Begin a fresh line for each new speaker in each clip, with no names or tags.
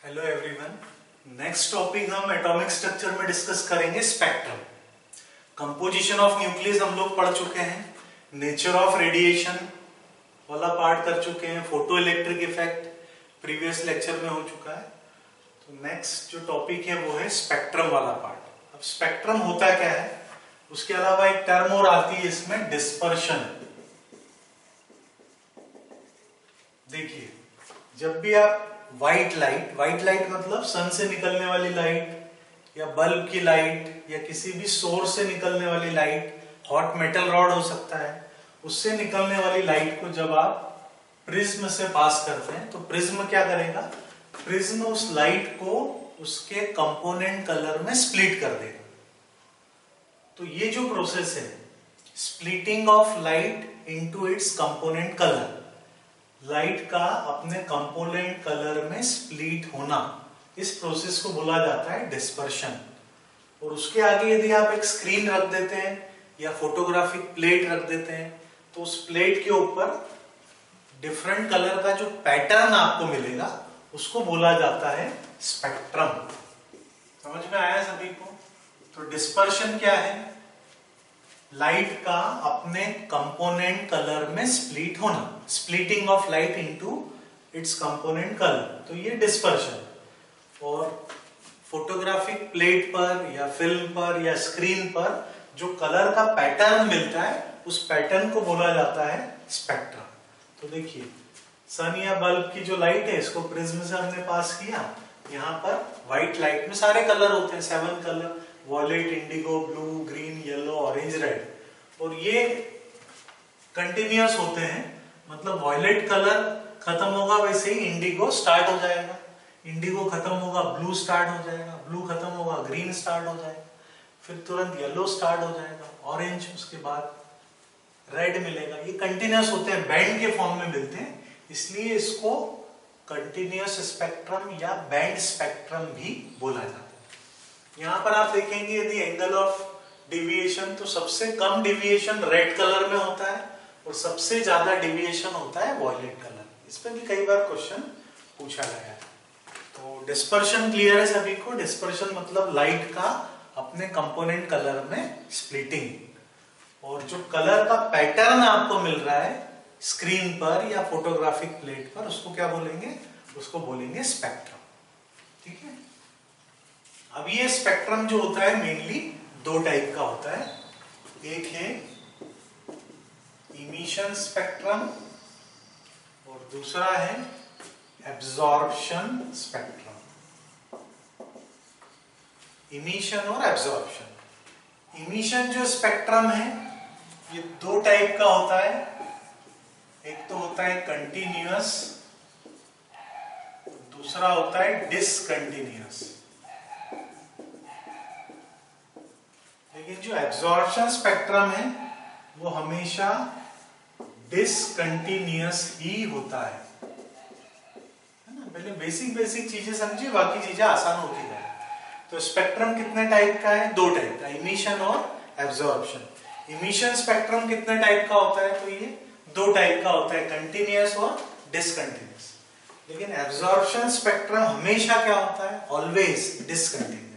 Hello everyone. Next topic हम atomic structure में discuss करेंगे स्पेक्ट्रम। कंपोजिशन ऑफ न्यूक्लियस हम लोग पढ़ चुके हैं, नेचर ऑफ रेडिएशन वाला पार्ट कर चुके हैं, photo electric effect previous lecture में हो चुका है। तो नेक्स्ट जो टॉपिक है वो है स्पेक्ट्रम वाला पार्ट। अब स्पेक्ट्रम होता क्या है, उसके अलावा एक टर्म और आती है इसमें, डिस्पर्शन। देखिए, जब भी आप व्हाइट लाइट मतलब सन से निकलने वाली लाइट या बल्ब की लाइट या किसी भी सोर्स से निकलने वाली लाइट, हॉट मेटल रॉड हो सकता है, उससे निकलने वाली लाइट को जब आप प्रिज्म से पास करते हैं तो प्रिज्म क्या करेगा, प्रिज्म उस लाइट को उसके कंपोनेंट कलर में स्प्लिट कर देगा। तो ये जो प्रोसेस है, splitting of light into its component colour, light का अपने कंपोनेंट कलर में स्प्लिट होना, इस प्रोसेस को बोला जाता है डिस्पर्शन। और उसके आगे यदि आप एक स्क्रीन रख देते हैं या फोटोग्राफिक प्लेट रख देते हैं तो उस प्लेट के ऊपर डिफरेंट कलर का जो पैटर्न आपको मिलेगा उसको बोला जाता है स्पेक्ट्रम। समझ में आया सभी को? तो डिस्पर्शन क्या है, लाइट का अपने कंपोनेंट कलर में स्प्लिट होना, splitting of light into its component colour, तो ये डिस्पर्शन। और फोटोग्राफिक प्लेट पर या फिल्म पर या स्क्रीन पर जो कलर का पैटर्न मिलता है उस पैटर्न को बोला जाता है स्पेक्ट्रम। तो देखिए, सन या बल्ब की जो लाइट है इसको प्रिज्म से हमने पास किया, यहाँ पर व्हाइट लाइट में सारे कलर होते हैं, 7 colour, violet, indigo, blue, green, yellow, orange, red, और ये कंटिन्यूअस होते हैं। मतलब वॉयलेट कलर खत्म होगा वैसे ही इंडिगो स्टार्ट हो जाएगा, इंडिगो खत्म होगा ब्लू स्टार्ट हो जाएगा, ब्लू खत्म होगा ग्रीन स्टार्ट हो जाएगा, फिर तुरंत येलो स्टार्ट हो जाएगा, ऑरेंज, उसके बाद रेड मिलेगा। ये कंटिन्यूअस होते हैं, बैंड के फॉर्म में मिलते हैं, इसलिए इसको कंटिन्यूअस स्पेक्ट्रम या बैंड स्पेक्ट्रम भी बोला जाता है। यहां पर आप देखेंगे यदि एंगल ऑफ डिविएशन, तो सबसे कम डिविएशन रेड कलर में होता है और सबसे ज्यादा डिविएशन होता है वॉयलेट कलर। इस पर भी कई बार क्वेश्चन पूछा गया है। तो डिस्पर्शन क्लियर है सभी को? डिस्पर्शन मतलब लाइट का अपने कंपोनेंट कलर में स्प्लिटिंग, और जो कलर का पैटर्न आपको मिल रहा है स्क्रीन पर या फोटोग्राफिक प्लेट पर, उसको क्या बोलेंगे? उसको बोलेंगे स्पेक्ट्रम। ठीक है। अब ये स्पेक्ट्रम जो होता है मेनली 2 टाइप का होता है। एक है इमिशन स्पेक्ट्रम और दूसरा है एब्जॉर्प्शन स्पेक्ट्रम। इमिशन और एब्जॉर्प्शन। इमिशन जो स्पेक्ट्रम है ये 2 टाइप का होता है। एक तो होता है कंटिन्यूअस, दूसरा होता है डिसकंटिन्यूअस। लेकिन जो एब्जॉर्प्शन स्पेक्ट्रम है वो हमेशा डिसकंटिन्यूअस ही होता है ना। पहले बेसिक चीजें समझिए, बाकी चीजें आसान होती है। तो स्पेक्ट्रम कितने टाइप का है? 2 टाइप का, इमिशन और एब्जॉर्प्शन। इमिशन स्पेक्ट्रम कितने टाइप का होता है? तो ये 2 टाइप का होता है, कंटिन्यूअस और डिसकंटिन्यूअस। लेकिन एब्जॉर्प्शन स्पेक्ट्रम हमेशा क्या होता है? Always discontinuous.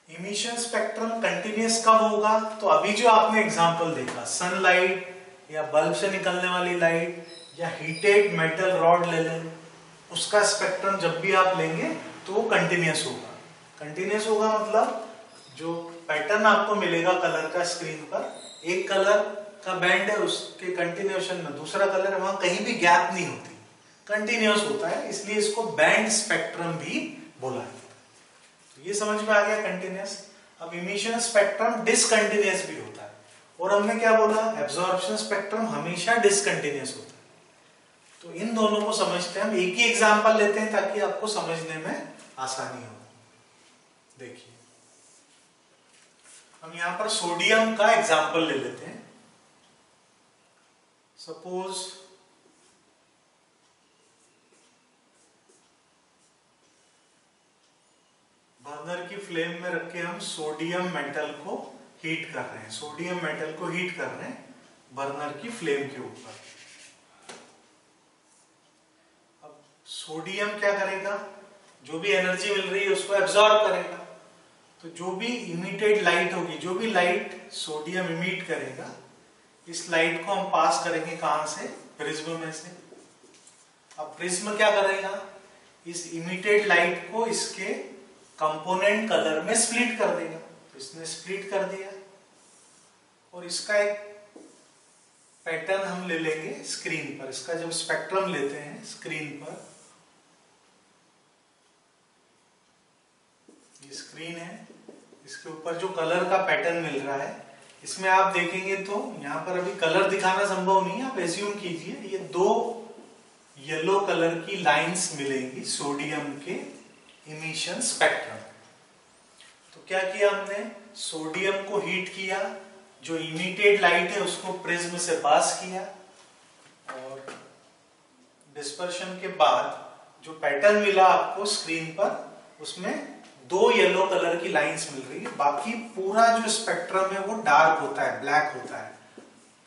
Emission spectrum continuous कब होगा? तो अभी जो आपने एग्जांपल देखा, सनलाइट या बल्ब से निकलने वाली लाइट या हीटेड मेटल रॉड ले लें, उसका स्पेक्ट्रम जब भी आप लेंगे तो वो कंटिन्यूअस होगा। कंटिन्यूअस होगा मतलब जो पैटर्न आपको मिलेगा कलर का स्क्रीन पर, एक कलर का बैंड है, उसके कंटिन्यूएशन में दूसरा कलर, वहां कहीं भी गैप नहीं होती, कंटिन्यूअस होता है, इसलिए इसको बैंड स्पेक्ट्रम भी बोला है। ये समझ में आ गया कंटिन्यूअस। अब इमिशन स्पेक्ट्रम डिसकंटिन्यूअस भी होता है, और हमने क्या बोला? एब्जॉर्प्शन स्पेक्ट्रम हमेशा डिसकंटिन्यूअस होता है। तो इन दोनों को समझते हैं हम, एक ही एग्जांपल लेते हैं ताकि आपको समझने में आसानी हो। देखिए, हम यहां पर सोडियम का एग्जांपल ले लेते हैं। सपोज बर्नर की फ्लेम में रख के हम सोडियम मेटल को हीट कर रहे हैं, सोडियम मेटल को हीट कर रहे हैं बर्नर की फ्लेम के ऊपर। अब सोडियम क्या करेगा, जो भी एनर्जी मिल रही है उसको एब्जॉर्ब करेगा। तो जो भी इमिटेड लाइट होगी, जो भी लाइट सोडियम इमिट करेगा, इस लाइट को हम पास करेंगे कहां से, प्रिज्म में से। अब प्रिज्म क्या करेगा, इस इमिटेड लाइट को इसके कंपोनेंट कलर में स्प्लिट कर देगा। तो इसने स्प्लिट कर दिया और इसका एक पैटर्न हम ले लेंगे स्क्रीन पर। इसका जब स्पेक्ट्रम लेते हैं स्क्रीन पर, ये स्क्रीन है, इसके ऊपर जो कलर का पैटर्न मिल रहा है, इसमें आप देखेंगे तो यहाँ पर अभी कलर दिखाना संभव नहीं है, आप एज्यूम कीजिए ये 2 येलो कलर की लाइंस मिलेंगी सोडियम के इमिशन स्पेक्ट्रम। तो क्या किया हमने, सोडियम को हीट किया, जो इमिटेड लाइट है उसको प्रिज्म से पास किया और डिस्पर्शन के बाद जो पैटर्न मिला आपको स्क्रीन पर, उसमें 2 येलो कलर की लाइंस मिल रही है। बाकी पूरा जो स्पेक्ट्रम है वो डार्क होता है, ब्लैक होता है,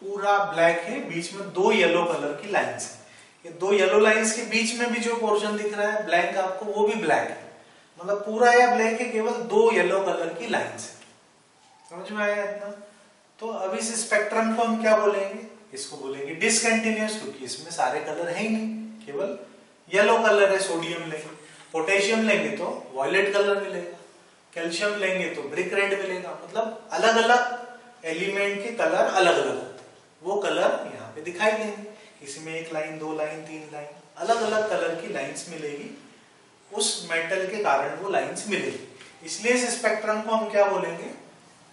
पूरा ब्लैक है, बीच में 2 येलो कलर की लाइंस है। ये 2 येलो लाइंस के बीच में भी जो पोर्शन दिख रहा है ब्लैक आपको, वो भी ब्लैक है, मतलब पूरा या ब्लैक है, केवल 2 येलो कलर की लाइंस है। समझ में आया इतना? तो अब इस स्पेक्ट्रम को हम क्या बोलेंगे, इसको बोलेंगे डिसकंटिन्यूअस, क्योंकि इसमें सारे कलर है ही नहीं, केवल येलो कलर है। सोडियम लेंगे, पोटेशियम लेंगे तो वॉयलेट कलर मिलेगा, कैल्शियम लेंगे तो ब्रिक रेड मिलेगा, मतलब अलग अलग एलिमेंट के कलर अलग अलग होते हैं, वो कलर यहाँ पे दिखाई देंगे। किसी में 1 लाइन, 2 लाइन, 3 लाइन, अलग अलग कलर की लाइंस मिलेगी, उस मेटल के कारण वो लाइंस मिलेगी। इसलिए इस स्पेक्ट्रम को हम क्या बोलेंगे,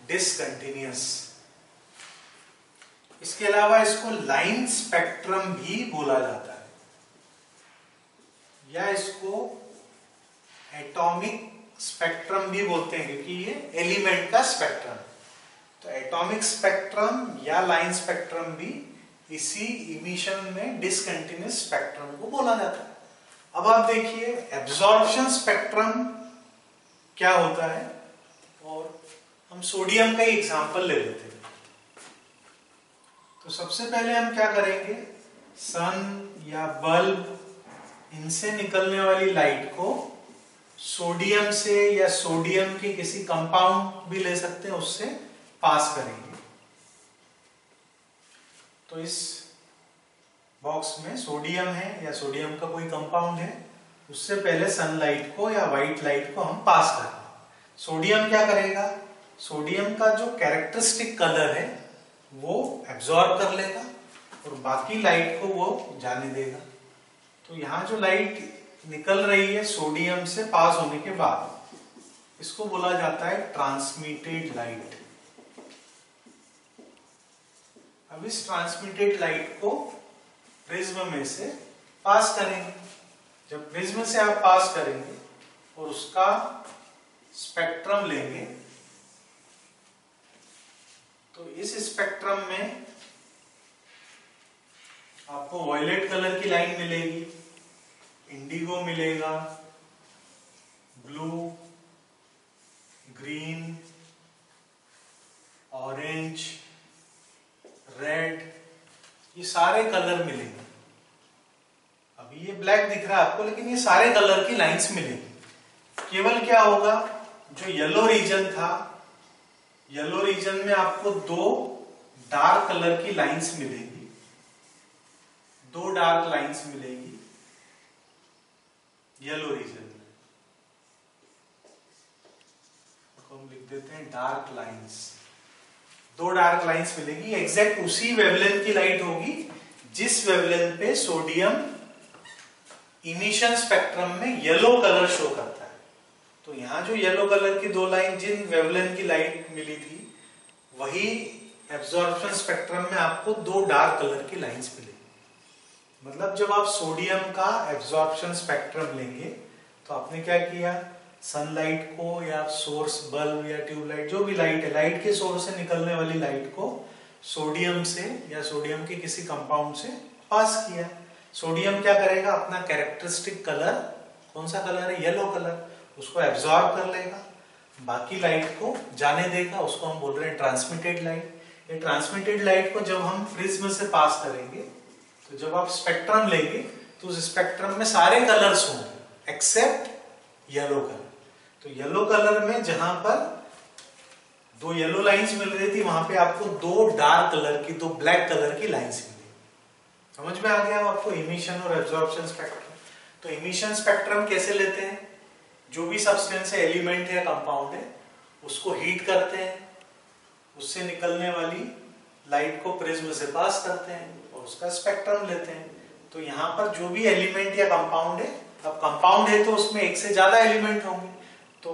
डिसकंटिन्यूअस। इसके अलावा इसको लाइन स्पेक्ट्रम भी बोला जाता है, या इसको एटॉमिक स्पेक्ट्रम भी बोलते हैं, क्योंकि ये एलिमेंट का स्पेक्ट्रम। तो एटॉमिक स्पेक्ट्रम या लाइन स्पेक्ट्रम भी इसी इमिशन में डिसकंटिन्यूअस स्पेक्ट्रम को बोला जाता है। अब आप देखिए एब्जॉर्प्शन स्पेक्ट्रम क्या होता है, और हम सोडियम का ही एग्जांपल ले लेते हैं। तो सबसे पहले हम क्या करेंगे, सन या बल्ब, इनसे निकलने वाली लाइट को सोडियम से या सोडियम के किसी कंपाउंड भी ले सकते हैं, उससे पास करेंगे। तो इस बॉक्स में सोडियम है या सोडियम का कोई कंपाउंड है, उससे पहले सनलाइट को या व्हाइट लाइट को हम पास करेंगे। सोडियम क्या करेगा, सोडियम का जो कैरेक्टरिस्टिक कलर है वो एब्जॉर्ब कर लेगा और बाकी लाइट को वो जाने देगा। तो यहां जो लाइट निकल रही है सोडियम से पास होने के बाद, इसको बोला जाता है ट्रांसमिटेड लाइट। अब इस ट्रांसमिटेड लाइट को प्रिज्म में से पास करेंगे। जब प्रिज्म से आप पास करेंगे और उसका स्पेक्ट्रम लेंगे, तो इस स्पेक्ट्रम में आपको वॉयलेट कलर की लाइन मिलेगी, इंडिगो मिलेगा, ब्लू, ग्रीन, ऑरेंज, रेड, ये सारे कलर मिलेंगे। अभी ये ब्लैक दिख रहा है आपको, लेकिन ये सारे कलर की लाइंस मिलेंगी। केवल क्या होगा, जो येलो रीजन था, येलो रीजन में आपको 2 डार्क कलर की लाइंस मिलेगी, 2 डार्क लाइंस मिलेगी येलो रीजन में, तो हम लिख देते हैं डार्क लाइंस। 2 डार्क लाइंस मिलेगी, एग्जैक्ट उसी वेवलेंथ की लाइट होगी जिस वेवलेंथ पे सोडियम इमिशन स्पेक्ट्रम में येलो कलर शो करता है। तो यहां जो येलो कलर की 2 लाइन, जिन वेवलेंथ की लाइट मिली थी, वही एब्जॉर्प्शन स्पेक्ट्रम में आपको 2 डार्क कलर की लाइंस मिलेगी। मतलब जब आप सोडियम का एब्जॉर्प्शन स्पेक्ट्रम लेंगे, तो आपने क्या किया, सनलाइट को या सोर्स बल्ब या ट्यूबलाइट, जो भी लाइट है, लाइट के सोर्स से निकलने वाली लाइट को सोडियम से या सोडियम के किसी कंपाउंड से पास किया। सोडियम क्या करेगा, अपना कैरेक्टरिस्टिक कलर, कौन सा कलर है, येलो कलर, उसको एब्जॉर्ब कर लेगा, बाकी लाइट को जाने देगा, उसको हम बोल रहे हैं ट्रांसमिटेड लाइट। ये ट्रांसमिटेड लाइट को जब हम प्रिज्म से पास करेंगे, तो जब आप स्पेक्ट्रम लेंगे तो उस स्पेक्ट्रम में सारे कलर्स होंगे एक्सेप्ट येलो कलर। तो येलो कलर में जहां पर दो येलो लाइंस मिल रही थी वहां पे आपको दो डार्क कलर की, दो ब्लैक कलर की लाइंस मिली। समझ में आ गया आपको इमिशन और एब्जॉर्प्शन स्पेक्ट्रम। तो इमिशन स्पेक्ट्रम कैसे लेते हैं, जो भी सब्सटेंस है, एलिमेंट है, कंपाउंड है, उसको हीट करते हैं, उससे निकलने वाली लाइट को प्रिज्म से पास करते हैं और उसका स्पेक्ट्रम लेते हैं। तो यहाँ पर जो भी एलिमेंट या कंपाउंड है, अब कंपाउंड है तो उसमें एक से ज्यादा एलिमेंट होंगे, तो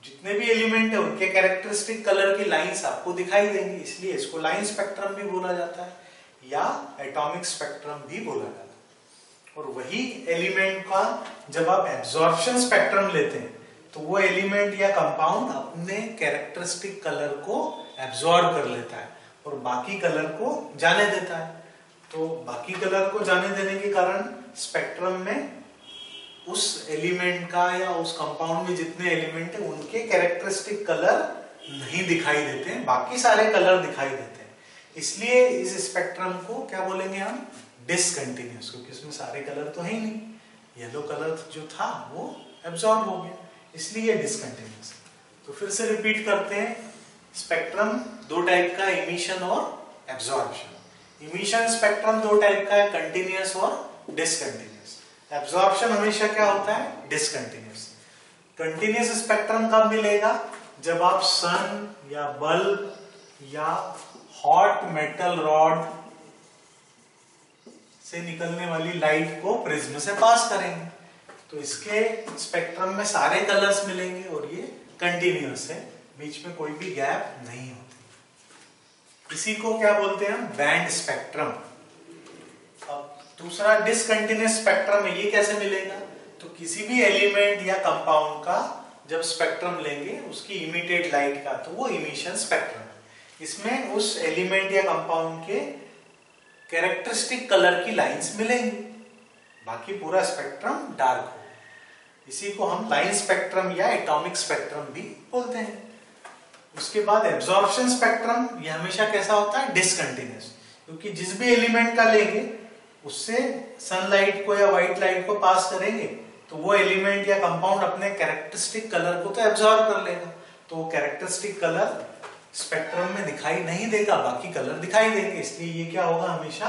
जितने भी एलिमेंट है उनके कैरेक्टरिस्टिक कलर की लाइंस आपको दिखाई देंगी, इसलिए इसको लाइन स्पेक्ट्रम भी बोला जाता है या एटॉमिक स्पेक्ट्रम भी बोला जाता है। और वही एलिमेंट का जब आप एब्जॉर्प्शन स्पेक्ट्रम लेते हैं तो वो एलिमेंट या कंपाउंड अपने कैरेक्टरिस्टिक कलर को एब्जॉर्ब कर लेता है और बाकी कलर को जाने देता है। तो बाकी कलर को जाने देने के कारण स्पेक्ट्रम में उस एलिमेंट का या उस कंपाउंड में जितने एलिमेंट है उनके कैरेक्टरिस्टिक कलर नहीं दिखाई देते हैं, बाकी सारे कलर दिखाई देते हैं। इसलिए इस स्पेक्ट्रम को क्या बोलेंगे हम, डिसकंटिन्यूअस, क्योंकि इसमें सारे कलर तो है ही नहीं, येलो कलर जो था वो एब्जॉर्ब हो गया, इसलिए डिसकंटिन्यूअस। तो फिर से रिपीट करते हैं, स्पेक्ट्रम दो टाइप का, इमिशन और एब्जॉर्प्शन। इमिशन स्पेक्ट्रम दो टाइप का है, कंटिन्यूअस और डिसकंटिन्यूअस। एब्जॉर्प्शन हमेशा क्या होता है, डिसकंटिन्यूअस। कंटिन्यूअस स्पेक्ट्रम कब मिलेगा, जब आप सन या बल्ब या हॉट मेटल रॉड से निकलने वाली लाइट को प्रिज्म से पास करेंगे, तो इसके स्पेक्ट्रम में सारे कलर्स मिलेंगे और ये कंटिन्यूअस है, बीच में कोई भी गैप नहीं होती। इसी को क्या बोलते हैं हम, बैंड स्पेक्ट्रम। अब दूसरा डिसकंटिन्यूअस स्पेक्ट्रम है, ये कैसे मिलेगा, तो किसी भी एलिमेंट या कंपाउंड का जब स्पेक्ट्रम लेंगे उसकी इमिटेड लाइट का, तो वो इमिशन स्पेक्ट्रम है। इसमें उस एलिमेंट या कंपाउंड के कैरेक्टरिस्टिक कलर की लाइंस मिलेंगी, बाकी पूरा स्पेक्ट्रम डार्क हो। इसी को हम लाइन स्पेक्ट्रम या एटॉमिक स्पेक्ट्रम भी बोलते हैं। उसके बाद एब्जॉर्प्शन स्पेक्ट्रम, ये हमेशा कैसा होता है, डिसकंटिन्यूअस, क्योंकि जिस भी एलिमेंट का लेंगे उससे सनलाइट को या व्हाइट लाइट को पास करेंगे तो वो एलिमेंट या कंपाउंड अपने कैरेक्टरिस्टिक कलर को तो एब्जॉर्ब कर लेगा, तो वो कैरेक्टरिस्टिक कलर स्पेक्ट्रम में दिखाई नहीं देगा, बाकी कलर दिखाई देंगे, इसलिए ये क्या होगा, हमेशा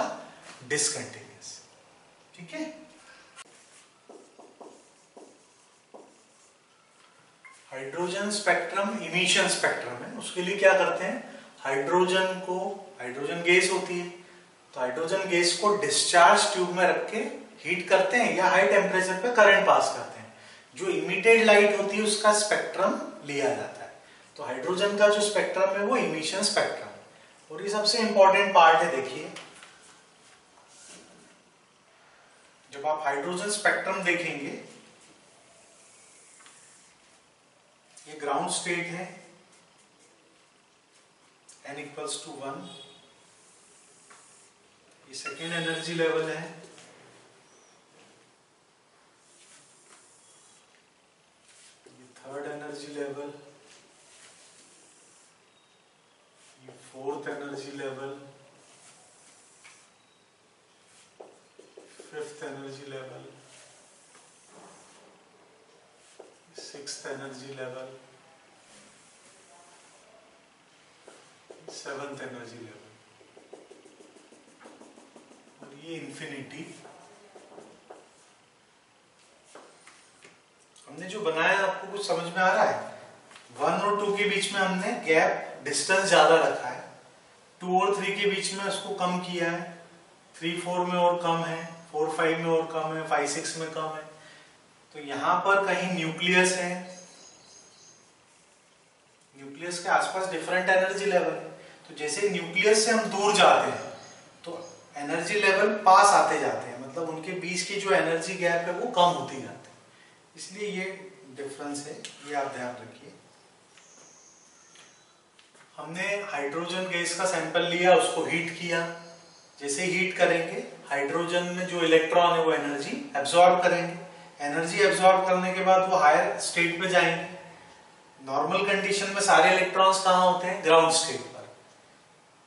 डिसकंटिन्यूअस। ठीक है। हाइड्रोजन स्पेक्ट्रम इमिशन स्पेक्ट्रम है। उसके लिए क्या करते हैं, हाइड्रोजन गैस होती है, तो हाइड्रोजन गैस को डिस्चार्ज ट्यूब में रख के हीट करते हैं या हाई टेम्परेचर पे करंट पास करते हैं। जो इमिटेड लाइट होती है उसका स्पेक्ट्रम लिया जाता है। तो हाइड्रोजन का जो स्पेक्ट्रम है वो इमिशन स्पेक्ट्रम है। और ये सबसे इंपॉर्टेंट पार्ट है, देखिए जब आप हाइड्रोजन स्पेक्ट्रम देखेंगे, ये ग्राउंड स्टेट है, n = 1, ये सेकेंड एनर्जी लेवल है, ये थर्ड एनर्जी लेवल, ये fourth energy level, fifth energy level, sixth energy level, seventh energy level, और ये इंफिनिटी। हमने जो बनाया आपको कुछ समझ में आ रहा है, 1 और 2 के बीच में हमने गैप डिस्टेंस ज्यादा रखा है, 2 और 3 के बीच में उसको कम किया है, 3, 4 में और कम है, 4, 5 में और कम है, 5, 6 में कम है। तो यहां पर कहीं न्यूक्लियस है, न्यूक्लियस के आसपास डिफरेंट एनर्जी लेवल है, तो जैसे न्यूक्लियस से हम दूर जाते हैं तो एनर्जी लेवल पास आते जाते हैं, मतलब उनके बीच की जो एनर्जी गैप है वो कम होती जाती है, इसलिए ये डिफरेंस है, ये आप ध्यान रखिए। हमने हाइड्रोजन गैस का सैंपल लिया, उसको हीट किया, जैसे हीट करेंगे हाइड्रोजन में जो इलेक्ट्रॉन है वो एनर्जी एब्जॉर्ब करेंगे, एनर्जी एब्जॉर्ब करने के बाद वो हायर स्टेट पे जाएंगे। नॉर्मल कंडीशन में सारे इलेक्ट्रॉन्स कहाँ होते हैं, ग्राउंड स्टेट पर।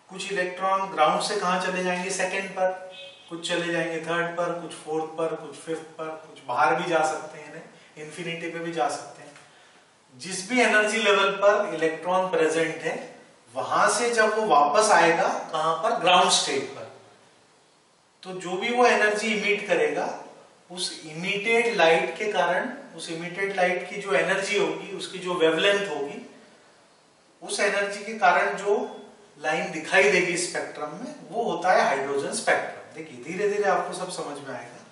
कुछ इलेक्ट्रॉन ग्राउंड से कहाँ चले जाएंगे, सेकंड पर, कुछ चले जाएंगे थर्ड पर, कुछ फोर्थ पर, कुछ फिफ्थ पर, कुछ बाहर भी जा सकते हैं, इन्फिनिटी पे भी जा सकते हैं। जिस भी एनर्जी लेवल पर इलेक्ट्रॉन प्रेजेंट है वहां से जब वो वापस आएगा कहां पर, ग्राउंड स्टेट पर, तो जो भी वो एनर्जी इमिट करेगा उस इमिटेड लाइट के कारण, उस इमिटेड लाइट की जो एनर्जी होगी, उसकी जो वेवलेंथ होगी, उस एनर्जी के कारण जो लाइन दिखाई देगी स्पेक्ट्रम में, वो होता है हाइड्रोजन स्पेक्ट्रम। देखिए धीरे धीरे आपको सब समझ में आएगा।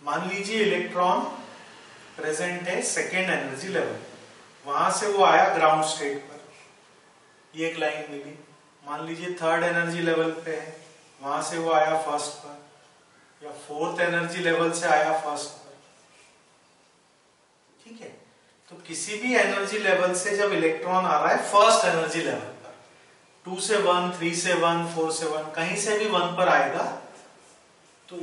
मान लीजिए इलेक्ट्रॉन प्रेजेंट है सेकेंड एनर्जी लेवल, वहां से वो आया ग्राउंड स्टेट पर, ये एक लाइन मिली। मान लीजिए थर्ड एनर्जी लेवल पे है, वहां से वो आया फर्स्ट पर, या फोर्थ एनर्जी लेवल से आया फर्स्ट पर। ठीक है, तो किसी भी एनर्जी लेवल से जब इलेक्ट्रॉन आ रहा है फर्स्ट एनर्जी लेवल पर, 2 से 1, 3 से 1, 4 से 1, कहीं से भी 1 पर आएगा, तो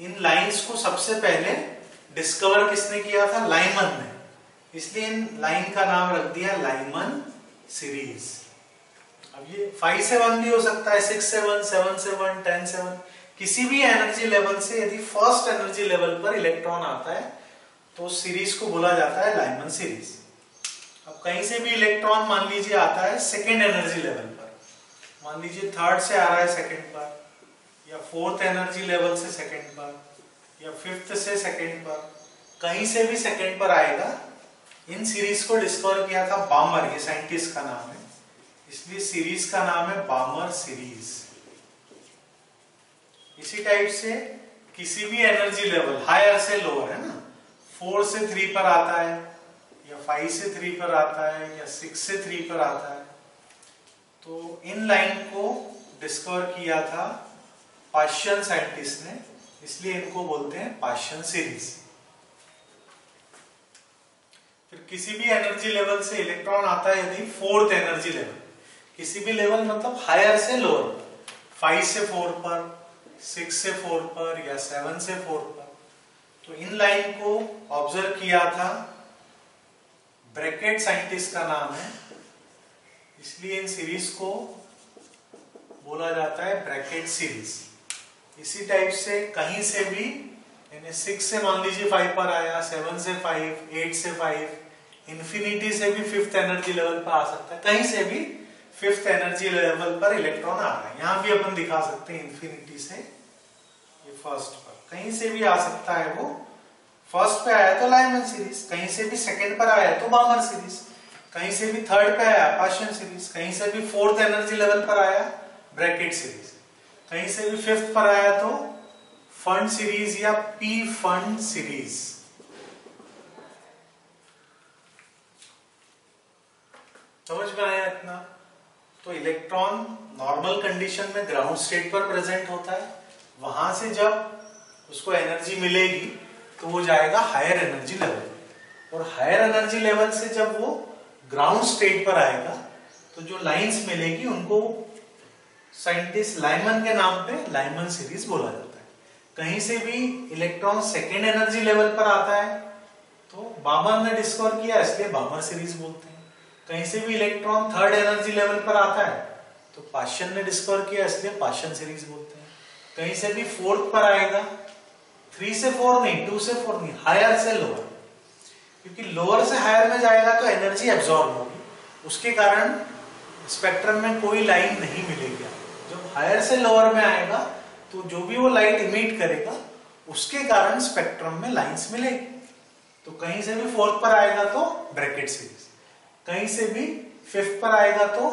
इन लाइंस को सबसे पहले डिस्कवर किसने किया था, लाइमन ने। इसलिए इन लाइन का नाम रख दिया लाइमन सीरीज। अब ये 5 से 1 भी हो सकता है, 6 से 1, 7 से 1, 10 से 1, किसी भी एनर्जी लेवल से यदि फर्स्ट एनर्जी लेवल पर इलेक्ट्रॉन आता है तो उस सीरीज को बोला जाता है लाइमन सीरीज। अब कहीं से भी इलेक्ट्रॉन मान लीजिए आता है सेकेंड एनर्जी लेवल पर, मान लीजिए थर्ड से आ रहा है सेकेंड पर, या फोर्थ एनर्जी लेवल से सेकेंड पर, या फिफ्थ से सेकेंड पर, कहीं से भी सेकेंड पर आएगा। इन सीरीज को डिस्कवर किया था बामर, ये साइंटिस्ट का नाम है, इसलिए सीरीज का नाम है बामर सीरीज। इसी टाइप से किसी भी एनर्जी लेवल, हायर से लोअर, है ना, 4 से 3 पर आता है, या 5 से 3 पर आता है, या 6 से 3 पर आता है, तो इन लाइन को डिस्कवर किया था पाश्चियन साइंटिस्ट ने, इसलिए इनको बोलते हैं पाश्चियन सीरीज। फिर किसी भी एनर्जी लेवल से इलेक्ट्रॉन आता है यदि फोर्थ एनर्जी लेवल, किसी भी लेवल मतलब हायर से लोअर, 5 से 4 पर, 6 से 4 पर, या 7 से 4 पर, तो इन लाइन को ऑब्जर्व किया था, ब्रैकेट साइंटिस्ट का नाम है, इसलिए इन सीरीज को बोला जाता है ब्रैकेट सीरीज। इसी टाइप से कहीं से भी, यानी 6 से मान लीजिए 5 पर आया, 7 से 5, 8 से 5, इन्फिनिटी से भी फिफ्थ एनर्जी लेवल पर आ सकता है, कहीं से भी फिफ्थ एनर्जी लेवल पर इलेक्ट्रॉन आ रहा है। यहां भी अपन दिखा सकते हैं इन्फिनिटी से ये फर्स्ट पर, कहीं से भी आ सकता है। वो फर्स्ट पे आया तो लाइमन सीरीज, कहीं से भी सेकंड पर आया तो बामर सीरीज, कहीं से भी थर्ड पे आया पाश्चियन सीरीज, कहीं से भी फोर्थ एनर्जी लेवल पर आया ब्रैकेट सीरीज, कहीं से भी फिफ्थ पर आया तो फंड सीरीज या पी फंड सीरीज। समझ में आया इतना? तो इलेक्ट्रॉन नॉर्मल कंडीशन में ग्राउंड स्टेट पर प्रेजेंट होता है, वहां से जब उसको एनर्जी मिलेगी तो वो जाएगा हायर एनर्जी लेवल, और हायर एनर्जी लेवल से जब वो ग्राउंड स्टेट पर आएगा तो जो लाइंस मिलेगी उनको साइंटिस्ट लाइमन के नाम पे लाइमन सीरीज बोला जाता है। कहीं से भी इलेक्ट्रॉन सेकेंड एनर्जी लेवल पर आता है तो बामर ने डिस्कवर किया, इसलिए बामर सीरीज बोलते हैं। कहीं से भी इलेक्ट्रॉन थर्ड एनर्जी लेवल पर आता है तो पाश्चियन ने डिस्कवर किया, इसलिए पाश्चियन सीरीज बोलते हैं। कहीं से भी फोर्थ पर आएगा, 3 से 4 नहीं, 2 से 4 नहीं, हायर से लोअर, क्योंकि लोअर से हायर में जाएगा तो एनर्जी एब्जॉर्ब होगी, उसके कारण स्पेक्ट्रम में कोई लाइन नहीं मिलेगी। जब हायर से लोअर में आएगा तो जो भी वो लाइट इमिट करेगा उसके कारण स्पेक्ट्रम में लाइंस मिलेगी। तो कहीं से भी फोर्थ पर आएगा तो ब्रैकेट सीरीज, कहीं से भी फिफ्थ पर आएगा तो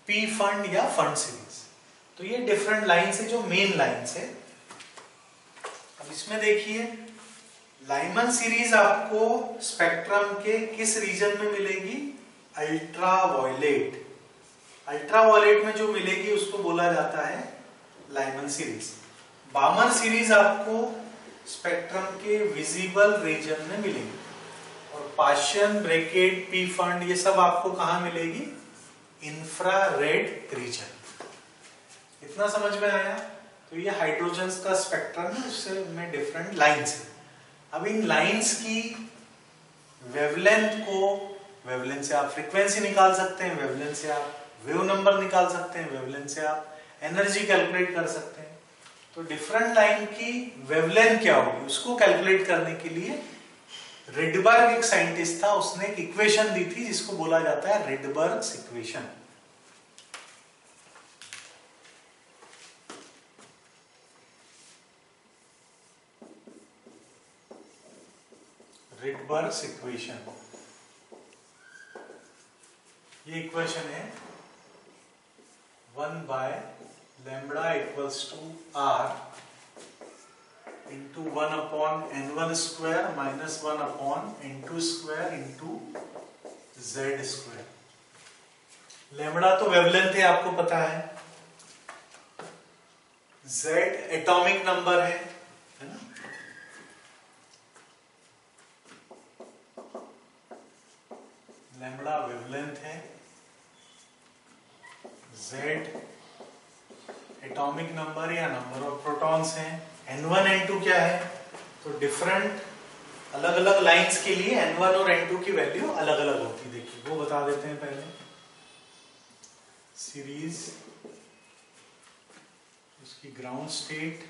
पी फंड या फंड सीरीज। तो ये डिफरेंट लाइंस है जो मेन लाइंस है। अब इसमें देखिए लाइमन सीरीज आपको स्पेक्ट्रम के किस रीजन में मिलेगी, अल्ट्रावायलेट। अल्ट्रावायलेट में जो मिलेगी उसको बोला जाता है लाइमन सीरीज। बामर सीरीज आपको स्पेक्ट्रम के विजिबल रीजन में मिलेगी, और पाश्चियन, ब्रैकेट, पी फंड ये सब आपको कहां मिलेगी, इंफ्रारेड रीजन। इतना समझ में आया? तो ये हाइड्रोजन का स्पेक्ट्रम है, उससे में डिफरेंट लाइंस है। अब इन लाइंस की वेवलेंथ को, वेवलेंथ से आप फ्रीक्वेंसी निकाल सकते हैं, वेवलेंथ से आप वेव नंबर निकाल सकते हैं, वेवलेंथ से आप एनर्जी कैलकुलेट कर सकते हैं। तो डिफरेंट लाइन की वेवलेंथ क्या होगी उसको कैलकुलेट करने के लिए रिडबर्ग एक साइंटिस्ट था, उसने एक इक्वेशन दी थी जिसको बोला जाता है रिडबर्ग्स इक्वेशन। रिडबर्ग्स इक्वेशन, ये इक्वेशन है 1 by lambda equals to r into 1 upon n1 square minus 1 upon n2 square into z square. Lambda तो वेवलेंथ है, आपको पता है। z एटॉमिक नंबर है ना। लैम्बडा वेवलेंथ है, z एटॉमिक नंबर या नंबर ऑफ प्रोटॉन्स हैं, n1 n2 क्या है, तो डिफरेंट अलग अलग लाइंस के लिए n1 और n2 की वैल्यू अलग अलग होती है। देखिए वो बता देते हैं पहले। सीरीज, उसकी ग्राउंड स्टेट,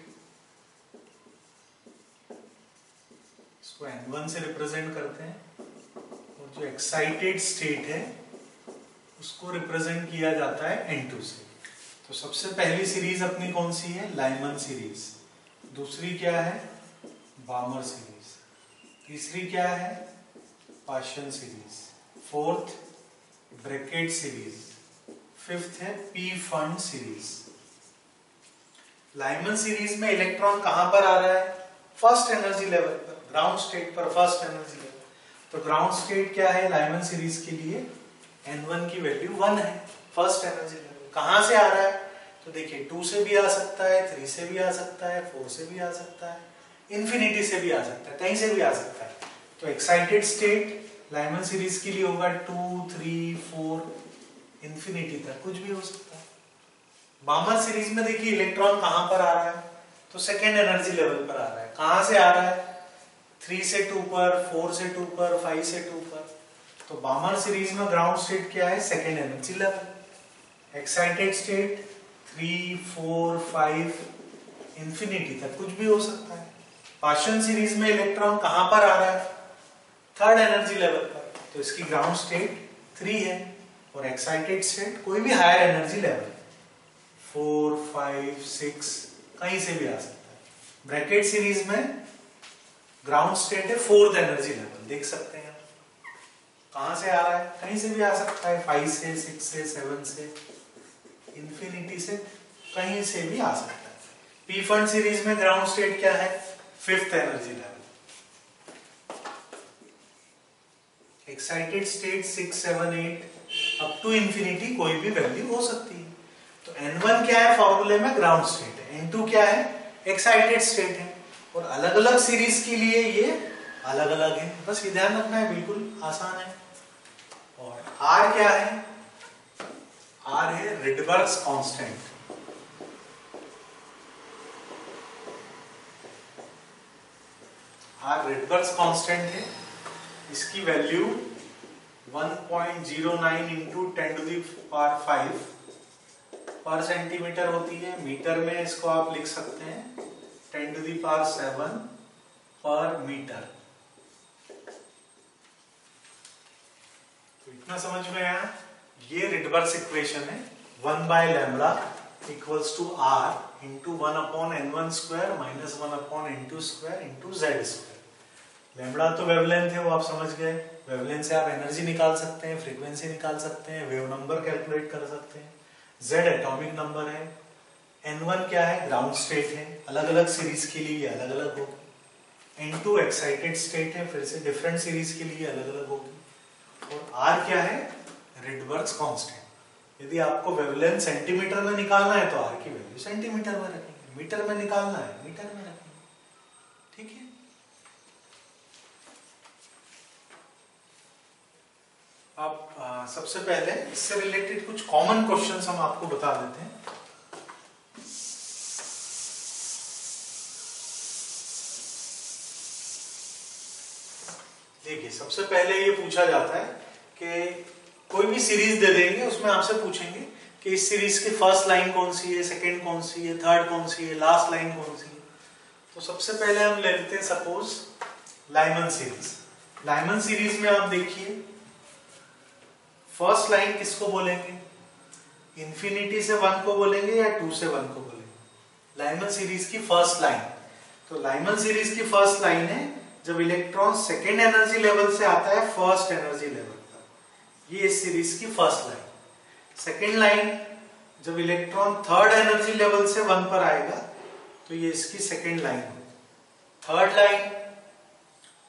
इसको n1 से रिप्रेजेंट करते हैं, और जो एक्साइटेड स्टेट है उसको रिप्रेजेंट किया जाता है n2 से। तो सबसे पहली सीरीज अपनी कौन सी है, लाइमन सीरीज। दूसरी क्या है, बामर सीरीज। तीसरी क्या है, Paschen series. Fourth Brackett series. Fifth है Pfund series. Lyman series में इलेक्ट्रॉन कहां पर आ रहा है, फर्स्ट एनर्जी लेवल पर, ग्राउंड स्टेट पर, फर्स्ट एनर्जी लेवल। तो ग्राउंड स्टेट क्या है लाइमन सीरीज के लिए, n1 की वैल्यू 1 है, फर्स्ट एनर्जी लेवल। कहां से आ रहा है, तो देखिए 2 से भी आ सकता है, 3 से भी आ सकता है, 4 से भी आ सकता है, इंफिनिटी से भी आ सकता है, कहीं से भी आ सकता है। तो एक्साइटेड स्टेट लाइमन सीरीज के लिए होगा 2, 3, 4, इंफिनिटी तक कुछ भी हो सकता है। बामर सीरीज में देखिए इलेक्ट्रॉन कहां पर आ रहा है, तो सेकेंड एनर्जी लेवल पर आ रहा है। कहां से आ रहा है, 3 से 2 पर, 4 से 2 पर, 5 से 2 पर। तो बामर सीरीज में ग्राउंड स्टेट क्या है, second energy level. Excited state 3, 4, 5, infinity तक कुछ भी हो सकता है। पाशन सीरीज में इलेक्ट्रॉन कहां पर आ रहा है, थर्ड एनर्जी लेवल पर, तो इसकी ग्राउंड स्टेट 3 है, और एक्साइटेड स्टेट कोई भी हायर एनर्जी लेवल 4, 5, 6 कहीं से भी आ सकता है। ब्रैकेट सीरीज में ग्राउंड स्टेट है फोर्थ एनर्जी लेवल, देख सकते हैं कहां से आ रहा है, कहीं से भी आ सकता है, 5 से, 6 से, 7 से, इंफिनिटी से, कहीं से भी आ सकता है। पी फंड सीरीज में ग्राउंड स्टेट क्या है, fifth energy level. Excited state 6, 7, 8 up to infinity कोई भी वैल्यू हो सकती है। तो n1 क्या है फॉर्मूले में, ग्राउंड स्टेट है, n2 क्या है, एक्साइटेड स्टेट है, और अलग अलग सीरीज के लिए ये अलग अलग है, बस ये ध्यान रखना है, बिल्कुल आसान है। और R क्या है, R है Rydberg's constant. R Rydberg's constant है, इसकी वैल्यू 1.09 इंटू 10⁵ पर सेंटीमीटर होती है। मीटर में इसको आप लिख सकते हैं 10⁷ पर मीटर। तो इतना समझ में आया, ये रिडबर्ग्स इक्वेशन है 1 by lambda equals to r into 1 upon n1 square minus 1 upon n2 square into z square. Lambda तो वेवलेंथ है, वो आप समझ गए। वेवलेंथ से आप एनर्जी निकाल सकते हैं, फ्रीक्वेंसी निकाल सकते हैं, वेव नंबर कैलकुलेट कर सकते हैं। z एटॉमिक नंबर है, n1 क्या है, ग्राउंड स्टेट है, अलग अलग सीरीज के लिए अलग अलग होगी। n2 एक्साइटेड स्टेट है, फिर से डिफरेंट सीरीज के लिए अलग अलग होगी। और r क्या है, रिडबर्ग्स कांस्टेंट। यदि आपको वेवलेंथ सेंटीमीटर में निकालना है तो r की वैल्यू सेंटीमीटर में रखेंगे, मीटर में निकालना है मीटर में रखेंगे, ठीक है। अब सबसे पहले इससे रिलेटेड कुछ कॉमन क्वेश्चंस हम आपको बता देते हैं। देखिए सबसे पहले ये पूछा जाता है कि कोई भी सीरीज दे देंगे, उसमें आपसे पूछेंगे कि इस सीरीज की फर्स्ट लाइन कौन सी है, सेकंड कौन सी है, थर्ड कौन सी है, लास्ट लाइन कौन सी है। तो सबसे पहले हम ले लेते हैं suppose Lyman series. Lyman series में आप देखिए फर्स्ट लाइन किसको बोलेंगे, इंफिनिटी से 1 को बोलेंगे या 2 से 1 को बोलेंगे। लाइमन सीरीज की फर्स्ट लाइन, तो लाइमन सीरीज की फर्स्ट लाइन है जब इलेक्ट्रॉन सेकेंड एनर्जी लेवल से आता है फर्स्ट एनर्जी लेवल पर, ये इस सीरीज की फर्स्ट लाइन। सेकेंड लाइन जब इलेक्ट्रॉन थर्ड एनर्जी लेवल से 1 पर आएगा तो ये इसकी सेकेंड लाइन होगी। थर्ड लाइन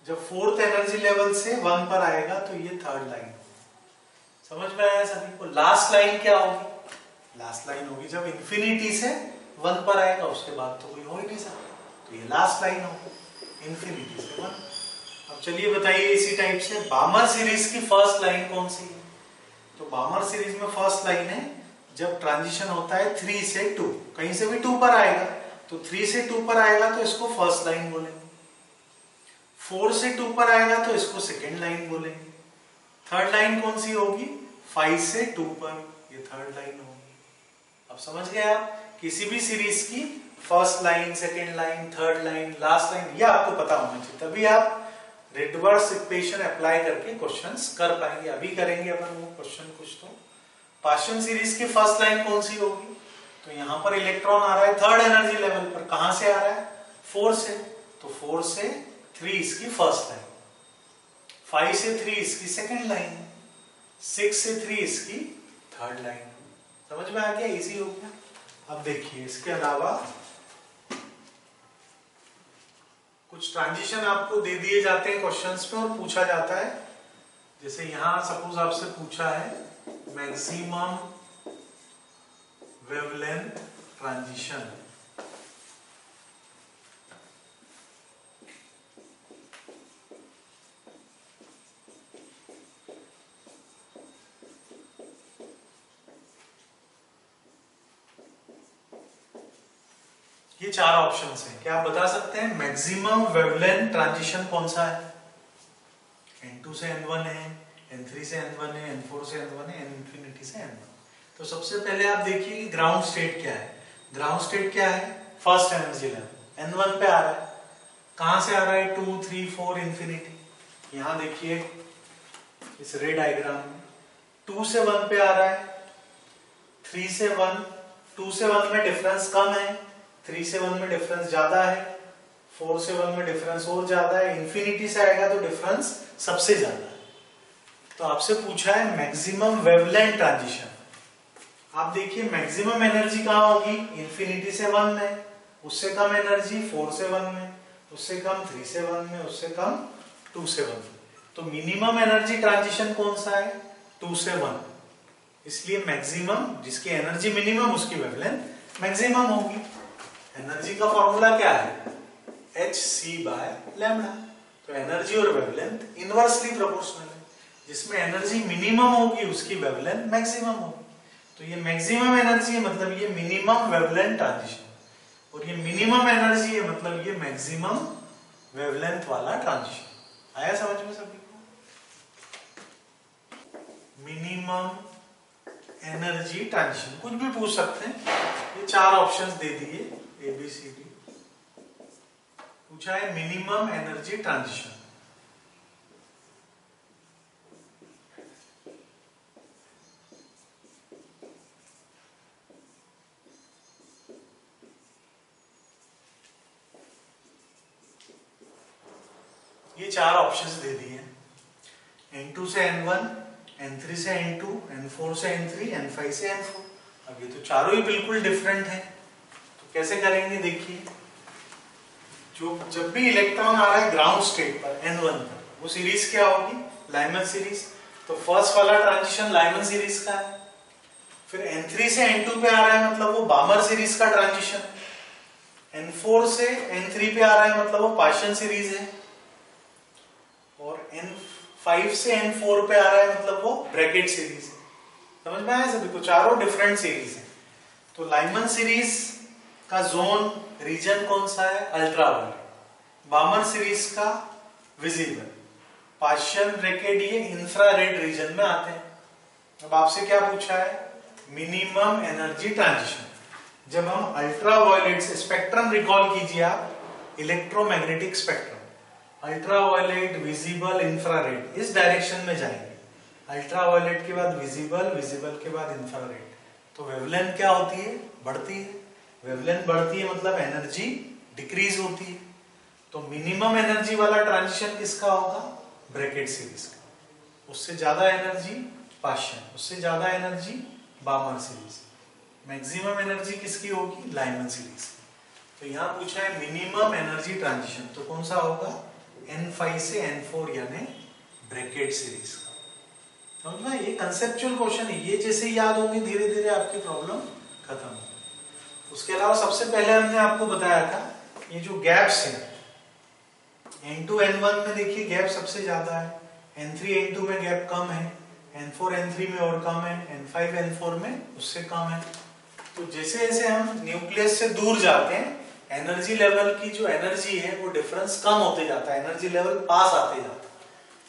जब फोर्थ एनर्जी लेवल से 1 पर आएगा तो ये थर्ड लाइन होगी। समझ में आया सभी को। लास्ट लाइन क्या होगी, लास्ट लाइन होगी जब इंफिनिटी से 1 पर आएगा, उसके बाद तो कोई हो ही नहीं सकता, तो ये लास्ट लाइन होगी इंफिनिटी से 1। अब चलिए बताइए इसी टाइप से बामर सीरीज की फर्स्ट लाइन कौन सी है। तो बामर सीरीज में फर्स्ट लाइन है जब ट्रांजिशन होता है 3 से 2, कहीं से भी 2 पर आएगा तो 3 से 2 पर आएगा तो इसको फर्स्ट लाइन बोलेंगे, 4 से 2 पर आएगा तो इसको सेकेंड लाइन बोलेंगे। थर्ड लाइन कौन सी होगी, 5 से 2 पर, ये थर्ड लाइन होगी। अब समझ गए आप, किसी भी सीरीज की first line, second line, third line, last line, ये आपको पता होना चाहिए, तभी आप रिवर्स इक्वेशन अप्लाई करके क्वेश्चंस कर पाएंगे। अभी करेंगे अपन वो क्वेश्चन कुछ। तो पार्शियल सीरीज की फर्स्ट लाइन कौन सी होगी, तो यहां पर इलेक्ट्रॉन आ रहा है थर्ड एनर्जी लेवल पर, कहां से आ रहा है, 4 से, तो 4 से 3 इसकी फर्स्ट लाइन, 5 से 3 इसकी सेकेंड लाइन, 6 से 3 इसकी थर्ड लाइन। समझ में आ गया, इजी हो गया। अब देखिए इसके अलावा कुछ ट्रांजिशन आपको दे दिए जाते हैं क्वेश्चंस में और पूछा जाता है। जैसे यहां सपोज आपसे पूछा है मैक्सिमम वेवलेंथ ट्रांजिशन, ये 4 ऑप्शंस हैं। क्या आप बता सकते हैं मैक्सिमम वेवलेंथ ट्रांजिशन कौन सा है। n2 से n1 है, n3 से n1 है, n4 से n1 है, n इंफिनिटी से n1। तो सबसे पहले आप देखिए कि ग्राउंड स्टेट क्या है। ग्राउंड स्टेट क्या है, फर्स्ट एनर्जी लेवल n1 पे आ रहा है, कहां से आ रहा है, 2 3 4 इंफिनिटी। यहां देखिए इस रे डायग्राम में 2 से 1 पे आ रहा है, 3 से 1, 2 से 1 में डिफरेंस कम है, 3 से 1 में डिफरेंस ज्यादा है, 4 से 1 में डिफरेंस और ज्यादा है, इंफिनिटी से आएगा तो डिफरेंस सबसे ज्यादा है। तो आपसे पूछा है मैक्सिमम वेवलेंथ ट्रांजिशन। आप देखिए मैक्सिमम एनर्जी कहां होगी, इंफिनिटी से 1 में, उससे कम एनर्जी 4 से 1 में, उससे कम 3 से 1 में, उससे कम 2 से 1 में। तो मिनिमम एनर्जी ट्रांजिशन कौन सा है, 2 से 1। इसलिए मैक्सिमम, जिसकी एनर्जी मिनिमम उसकी वेवलेंथ मैक्सिमम होगी। एनर्जी का फॉर्मूला क्या है, hc/λ। तो एनर्जी और वेवलेंथ इनवर्सली प्रोपोर्शनल है, जिसमें एनर्जी मिनिमम होगी उसकी वेवलेंथ मैक्सिमम होगी। तो ये मैक्सिमम एनर्जी है मतलब ये मिनिमम वेवलेंथ ट्रांजिशन, और ये मिनिमम एनर्जी है मतलब ये मैक्सिमम वेवलेंथ वाला ट्रांजिशन। आया समझ में सभी को। मिनिमम एनर्जी ट्रांजिशन कुछ भी पूछ सकते हैं। ये 4 ऑप्शंस दे दिए ABCD, पूछा है मिनिमम एनर्जी ट्रांजिशन। ये 4 ऑप्शंस दे दिए, n2 से n1, n3 से n2, n4 से n3, n5 से n4। अब ये तो चारों ही बिल्कुल डिफरेंट हैं, तो कैसे करेंगे देखिए। जो जब भी इलेक्ट्रॉन आ रहा है ग्राउंड स्टेट पर n1 पर, वो सीरीज क्या होगी, लाइमन सीरीज। तो फर्स्ट वाला ट्रांजिशन लाइमन सीरीज का है। फिर n3 से n2 पे आ रहा है मतलब वो बामर सीरीज का ट्रांजिशन है। n4 से n3 पे आ रहा है मतलब वो पार्शियल सीरीज है। और n5 से n4 पे आ रहा है मतलब वो ब्रैकेट सीरीज है। समझ में आया सभी को, चारों डिफरेंट सीरीज है। तो लाइमन सीरीज का जोन रीजन कौन सा है, अल्ट्रावायलेट। बामर सीरीज का विजिबल, पार्शियल ब्रैकेट ये इंफ्रारेड रीजन में आते हैं। अब आपसे क्या पूछा है, मिनिमम एनर्जी ट्रांजिशन। जब हम अल्ट्रावायलेट से स्पेक्ट्रम रिकॉल कीजिए आप, electromagnetic spectrum, ultraviolet, visible, infrared, इस डायरेक्शन में जाएंगे। अल्ट्रावायलेट के बाद विजिबल, विजिबल के बाद इंफ्रारेड, तो वेवलेंथ क्या होती है? बढ़ती है। वेवलेंथ बढ़ती है मतलब एनर्जी डिक्रीज होती है। तो मिनिमम एनर्जी वाला ट्रांजिशन किसका होगा? ब्रैकेट सीरीज का। उससे ज्यादा एनर्जी पाश्चन, उससे ज्यादा एनर्जी बामर सीरीज। मैक्सिमम एनर्जी किसकी होगी? लाइमन सीरीज की। तो यहां पूछा है मिनिमम एनर्जी ट्रांजिशन, तो कौन सा होगा? N5 से N4 यानी ब्रैकेट सीरीज का। समझ में? ये कंसेप्चुअल क्वेश्चन है, ये जैसे याद होंगे धीरे धीरे आपकी प्रॉब्लम खत्म होगी। उसके अलावा सबसे पहले हमने आपको बताया था ये जो गैप्स है, N2 N1 में देखिए गैप सबसे ज्यादा है, N3 N2 में गैप कम है, N4 N3 में और कम है, N5 N4 में उससे कम है। तो जैसे जैसे हम न्यूक्लियस से दूर जाते हैं, एनर्जी लेवल की जो एनर्जी है वो डिफरेंस कम होते जाता है, एनर्जी लेवल पास आते जाता है।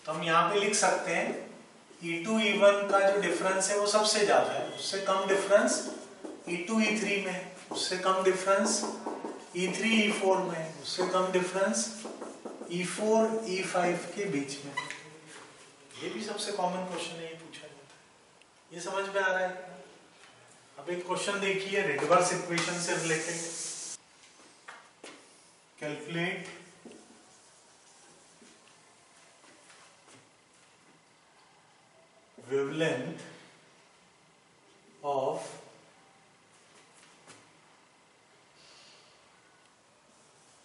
तो हम यहाँ पे लिख सकते हैं E2 E1 का जो डिफरेंस है वो सबसे ज्यादा है, उससे कम डिफरेंस E2 E3 में, उससे कम डिफरेंस E3 E4 में, उससे कम डिफरेंस E4 E5 के बीच में। ये भी सबसे कॉमन क्वेश्चन है, ये पूछा जाता है। ये समझ में आ रहा है? अब एक क्वेश्चन देखिए रिडवर्स इक्वेशन से related. Calculate wavelength of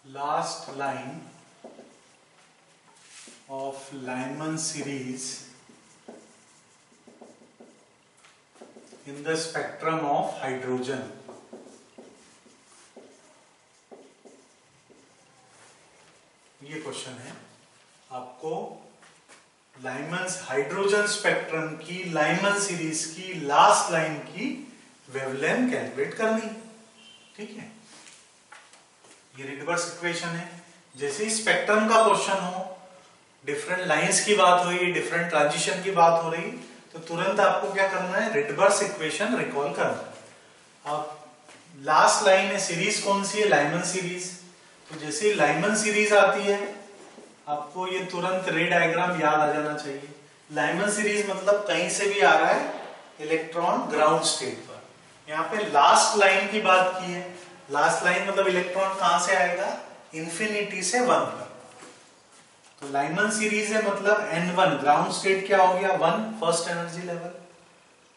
last line of Lyman series in the spectrum of hydrogen. ये क्वेश्चन है, आपको लाइमन हाइड्रोजन स्पेक्ट्रम की लाइमन सीरीज की लास्ट लाइन की वेवलेंथ कैलकुलेट करनी, ठीक है। ये रिडवर्स इक्वेशन है। जैसे ही स्पेक्ट्रम का क्वेश्चन हो, डिफरेंट लाइंस की बात हो रही, डिफरेंट ट्रांजिशन की बात हो रही, तो तुरंत आपको क्या करना है? रिडवर्स इक्वेशन रिकॉल करना है। अब लास्ट लाइन है, सीरीज कौन सी है? Lyman series. तो जैसे ही लाइमन सीरीज आती है, आपको ये तुरंत रे डायग्राम याद आ जाना चाहिए। लाइमन सीरीज मतलब कहीं से भी आ रहा है इलेक्ट्रॉन ग्राउंड स्टेट पर। यहाँ पे लास्ट लाइन की बात की है। लास्ट लाइन मतलब इलेक्ट्रॉन कहां से आएगा? इंफिनिटी से 1 पर। तो लाइमन सीरीज है मतलब N1 ग्राउंड स्टेट क्या हो गया? 1 फर्स्ट एनर्जी लेवल,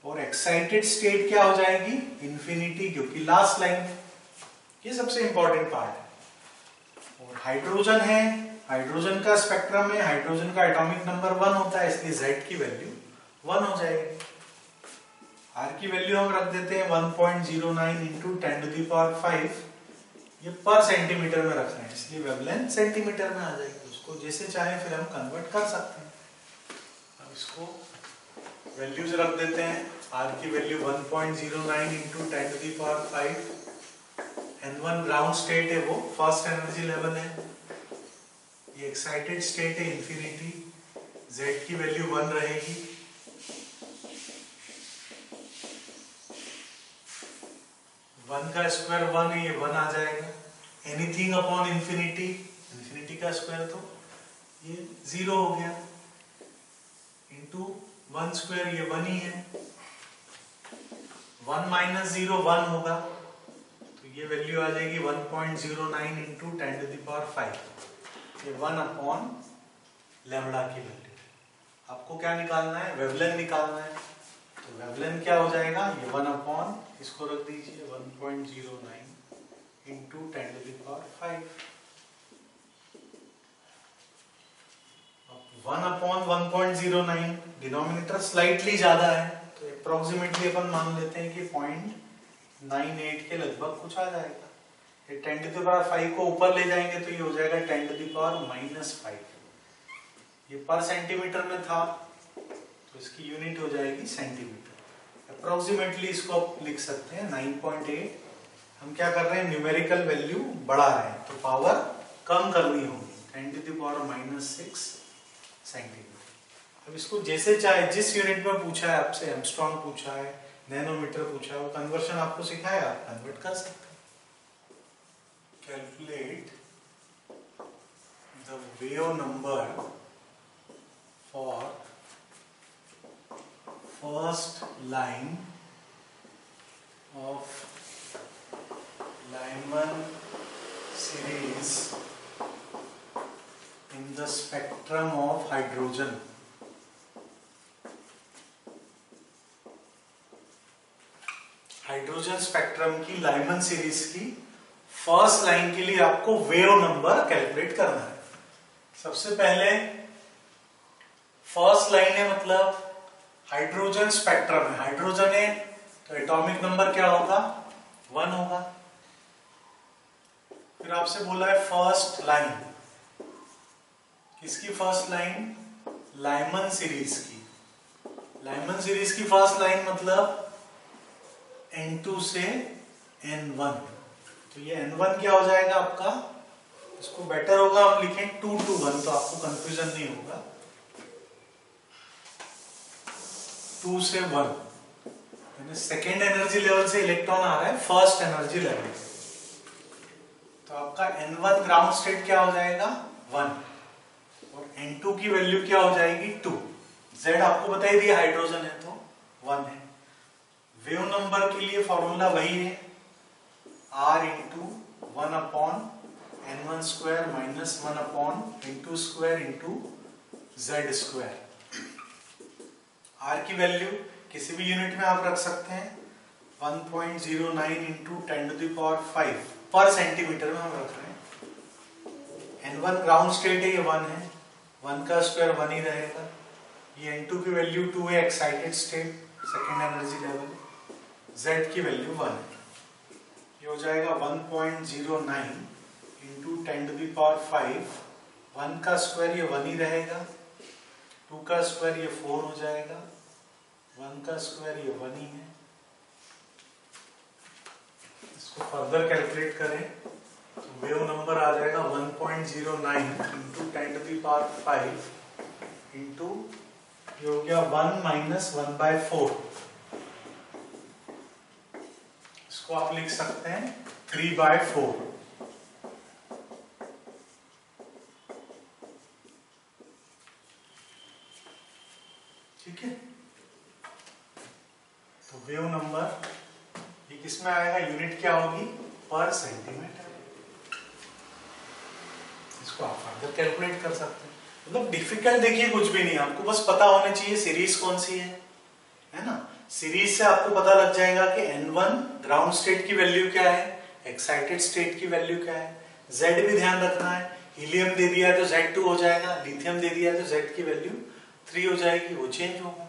और एक्साइटेड स्टेट क्या हो जाएगी? इंफिनिटी, क्योंकि लास्ट लाइन। ये सबसे इंपॉर्टेंट पार्ट है। और हाइड्रोजन है, हाइड्रोजन का स्पेक्ट्रम है, हाइड्रोजन का एटॉमिक नंबर 1 होता है, इसलिए Z की वैल्यू 1 हो जाएगी। R की वैल्यू हम रख देते हैं 1.09 इंटू 10⁵। ये पर सेंटीमीटर में रख रहे हैं, इसलिए वेवलेंथ सेंटीमीटर में आ जाएगी। उसको जैसे चाहे फिर हम कन्वर्ट कर सकते हैं। अब इसको वैल्यूज रख देते हैं। R की value 1.09 into 10⁵। N1 ground state है, वो फर्स्ट एनर्जी लेवल है। ये एक्साइटेड स्टेट है इंफिनिटी। Z की वैल्यू 1 रहेगी। वन का स्क्वायर 1 है, ये 1 आ जाएगा। एनीथिंग अपॉन इंफिनिटी, इंफिनिटी का स्क्वायर तो ये 0 हो गया, इंटू 1 स्क्वायर, ये 1 ही है। 1 माइनस 0 1 होगा, तो ये वैल्यू आ जाएगी 1.09 इंटू 10⁵। ये 1 अपॉन लैम्बडा की वैल्यू। आपको क्या निकालना है? वेवलेंथ निकालना है। तो वेवलेंथ क्या हो जाएगा? ये 1 अपॉन, इसको रख दीजिए 1.09 इंटू 10⁵। 1 अपॉन 1.09, डिनोमिनेटर स्लाइटली ज्यादा है, तो अप्रोक्सीमेटली अपन मान लेते हैं कि 0.98 के लगभग कुछ आ जाएगा। 10⁵ को ऊपर ले जाएंगे तो ये हो जाएगा 10⁻⁻⁵। ये पर सेंटीमीटर में था, तो इसकी यूनिट हो जाएगी सेंटीमीटर। अप्रोक्सीमेटली इसको आप लिख सकते हैं 9.8। हम क्या कर रहे हैं? न्यूमेरिकल वैल्यू बढ़ा रहे हैं, तो पावर कम करनी होगी, 10⁻⁻⁶ सेंटीमीटर। अब इसको जैसे चाहे, जिस यूनिट में पूछा है आपसे, एंगस्ट्रॉम पूछा है, नैनोमीटर पूछा है, वो कन्वर्शन आपको सिखाया, आप कन्वर्ट कर सकते हैं। Calculate the wave number for first line of Lyman series in the spectrum of hydrogen. Hydrogen spectrum की लाइमन सीरीज की फर्स्ट लाइन के लिए आपको वेव नंबर कैलकुलेट करना है। सबसे पहले फर्स्ट लाइन है, मतलब हाइड्रोजन स्पेक्ट्रम है, हाइड्रोजन है तो एटॉमिक नंबर क्या होगा, 1 होगा। फिर आपसे बोला है फर्स्ट लाइन, किसकी फर्स्ट लाइन, लाइमन सीरीज की। लाइमन सीरीज की फर्स्ट लाइन मतलब N2 से N1, तो ये N1 क्या हो जाएगा आपका, इसको बेटर होगा आप लिखें 2 to 1, तो आपको कंफ्यूजन नहीं होगा। 2 से 1 यानी सेकेंड एनर्जी लेवल से इलेक्ट्रॉन आ रहा है फर्स्ट एनर्जी लेवल, तो आपका N1 ग्राउंड स्टेट क्या हो जाएगा 1, और N2 की वैल्यू क्या हो जाएगी 2। Z आपको बता ही दिया हाइड्रोजन है तो 1 है। वेव नंबर के लिए फॉर्मूला वही है, R into 1/N1 square minus 1/N2 square into Z square. R की वैल्यू किसी भी यूनिट में आप रख सकते हैं, 1.09 इंटू 10⁵ पर सेंटीमीटर में हम रख रहे हैं। N1 ग्राउंड स्टेट है, ये 1 है, 1 का स्क्वायर 1 ही रहेगा। ये N2 की वैल्यू 2 है, excited state second energy level, Z की वैल्यू 1 है, ये हो जाएगा 1.09 इंटू 10⁵, 1 का स्क्वायर ये 1 ही रहेगा, 2 का स्क्वायर ये 4 हो जाएगा, 1 का स्क्वायर ये 1 ही है। इसको फर्दर कैलकुलेट करें तो वेव नंबर आ जाएगा 1.09 इंटू 10⁵ इंटू ये हो गया 1 माइनस 1/4, इसको आप लिख सकते हैं 3/4। ठीक है, तो वेव नंबर ये किसमें आएगा, यूनिट क्या होगी, पर सेंटीमीटर। इसको आप फर्दर कैलकुलेट कर सकते हैं। मतलब डिफिकल्ट देखिए कुछ भी नहीं, आपको बस पता होना चाहिए सीरीज कौन सी है ना। सीरीज से आपको पता लग जाएगा कि N1 ग्राउंड स्टेट की वैल्यू क्या है, एक्साइटेड स्टेट की वैल्यू क्या है, Z भी ध्यान रखना है, हीलियम दे दिया है तो Z2 हो जाएगा, लिथियम दे दिया है तो Z की वैल्यू 3 हो जाएगी, वो चेंज होगा।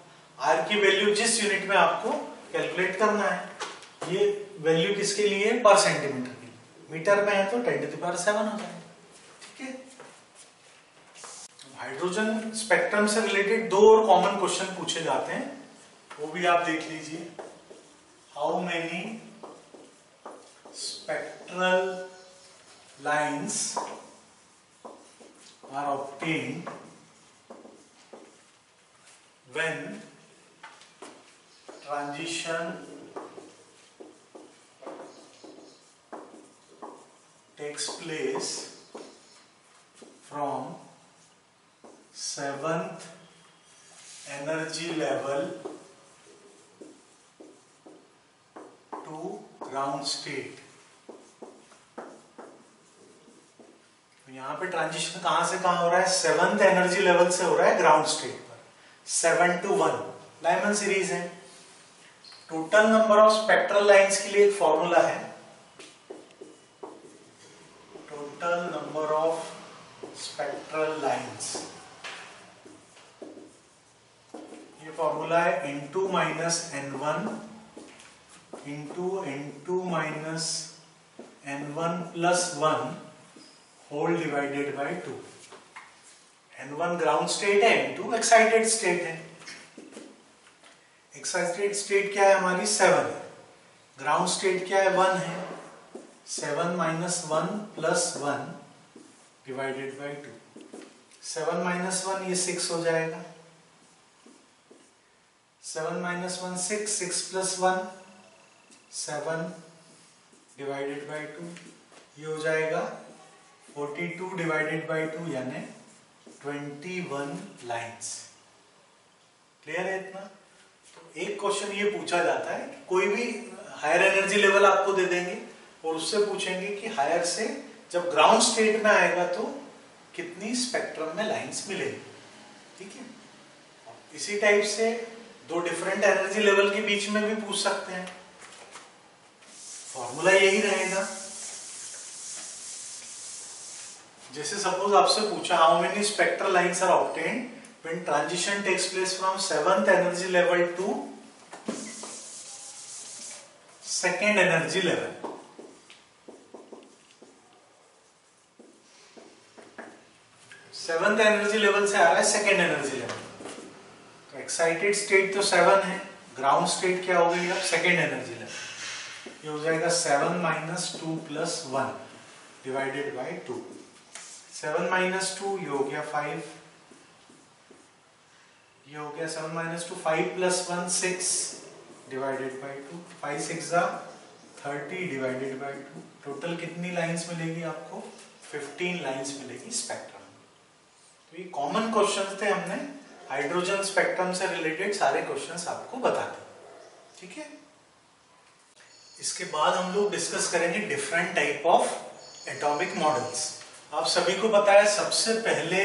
R की वैल्यू जिस यूनिट में आपको कैलकुलेट करना है, ये वैल्यू किसके लिए, पर सेंटीमीटर के लिए, मीटर में है तो 10⁷ हो जाएगा। ठीक है, हाइड्रोजन स्पेक्ट्रम से रिलेटेड 2 और कॉमन क्वेश्चन पूछे जाते हैं, वो भी आप देख लीजिए। How many spectral lines are obtained when transition takes place from 7th energy level to ground state. यहां पे ट्रांजिशन कहां से कहां हो रहा है, 7th एनर्जी लेवल से हो रहा है ग्राउंड स्टेट पर, 7 to 1 लाइमन सीरीज है। Total number of spectral lines के लिए एक फॉर्मूला है, total number of spectral lines, ये फॉर्मूला है N2 minus N1 into N2 minus N1 plus 1 whole divided by 2। N1 ground state है, N2 excited state है। Excited state क्या है हमारी 7 है, ग्राउंड स्टेट क्या है 1 है, 7 minus 1 plus 1 divided by 2। 7 minus 1 ये 6 हो जाएगा, 7 माइनस 1 6, 6 प्लस 1 7 डिवाइडेड बाई 2, ये हो जाएगा 42 डिवाइडेड बाई 2 यानी 21 लाइंस। क्लियर है इतना? तो एक क्वेश्चन ये पूछा जाता है कि कोई भी हायर एनर्जी लेवल आपको दे देंगे और उससे पूछेंगे कि हायर से जब ग्राउंड स्टेट में आएगा तो कितनी स्पेक्ट्रम में लाइंस मिलेगी। ठीक है, इसी टाइप से दो डिफरेंट एनर्जी लेवल के बीच में भी पूछ सकते हैं। फॉर्मूला यही रहेगा। जैसे सपोज आपसे पूछा how many spectral lines are obtained when transition takes place from 7th energy level to 2nd energy level. Seventh energy level से आ रहा है 2nd एनर्जी लेवल। तो एक्साइटेड स्टेट तो 7 है, ग्राउंड स्टेट क्या हो गई अब 2nd एनर्जी लेवल। ये हो जाएगा 7 minus 2 plus 1 divided by 2। 7 minus 2 ये हो गया 5, ये हो गया 7 minus 2 5 plus 1 6 divided by 2, 5 6 30 divided by 2। Total कितनी लाइंस मिलेगी आपको? 15 लाइंस मिलेगी स्पेक्ट्रम। तो ये कॉमन क्वेश्चंस थे, हमने हाइड्रोजन स्पेक्ट्रम से रिलेटेड सारे क्वेश्चंस आपको बता दिए। ठीक है, इसके बाद हम लोग डिस्कस करेंगे different type of atomic models. आप सभी को पता है सबसे पहले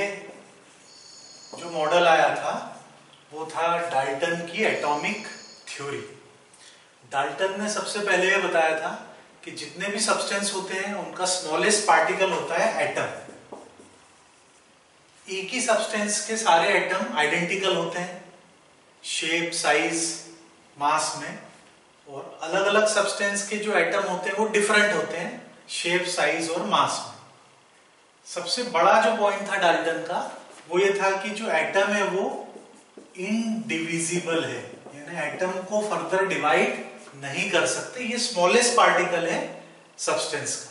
जो मॉडल आया था वो था डाल्टन की एटॉमिक थ्योरी। डाल्टन ने सबसे पहले ये बताया था कि जितने भी सब्सटेंस होते हैं उनका स्मॉलेस्ट पार्टिकल होता है एटम। एक ही सब्सटेंस के सारे एटम आइडेंटिकल होते हैं शेप, साइज, मास में, और अलग अलग सब्सटेंस के जो एटम होते हैं वो डिफरेंट होते हैं शेप, साइज और मास में। सबसे बड़ा जो पॉइंट था डाल्टन का वो ये था कि जो एटम है वो इनडिविजिबल है, यानी एटम को फर्दर डिवाइड नहीं कर सकते। ये स्मॉलेस्ट पार्टिकल है सब्सटेंस का।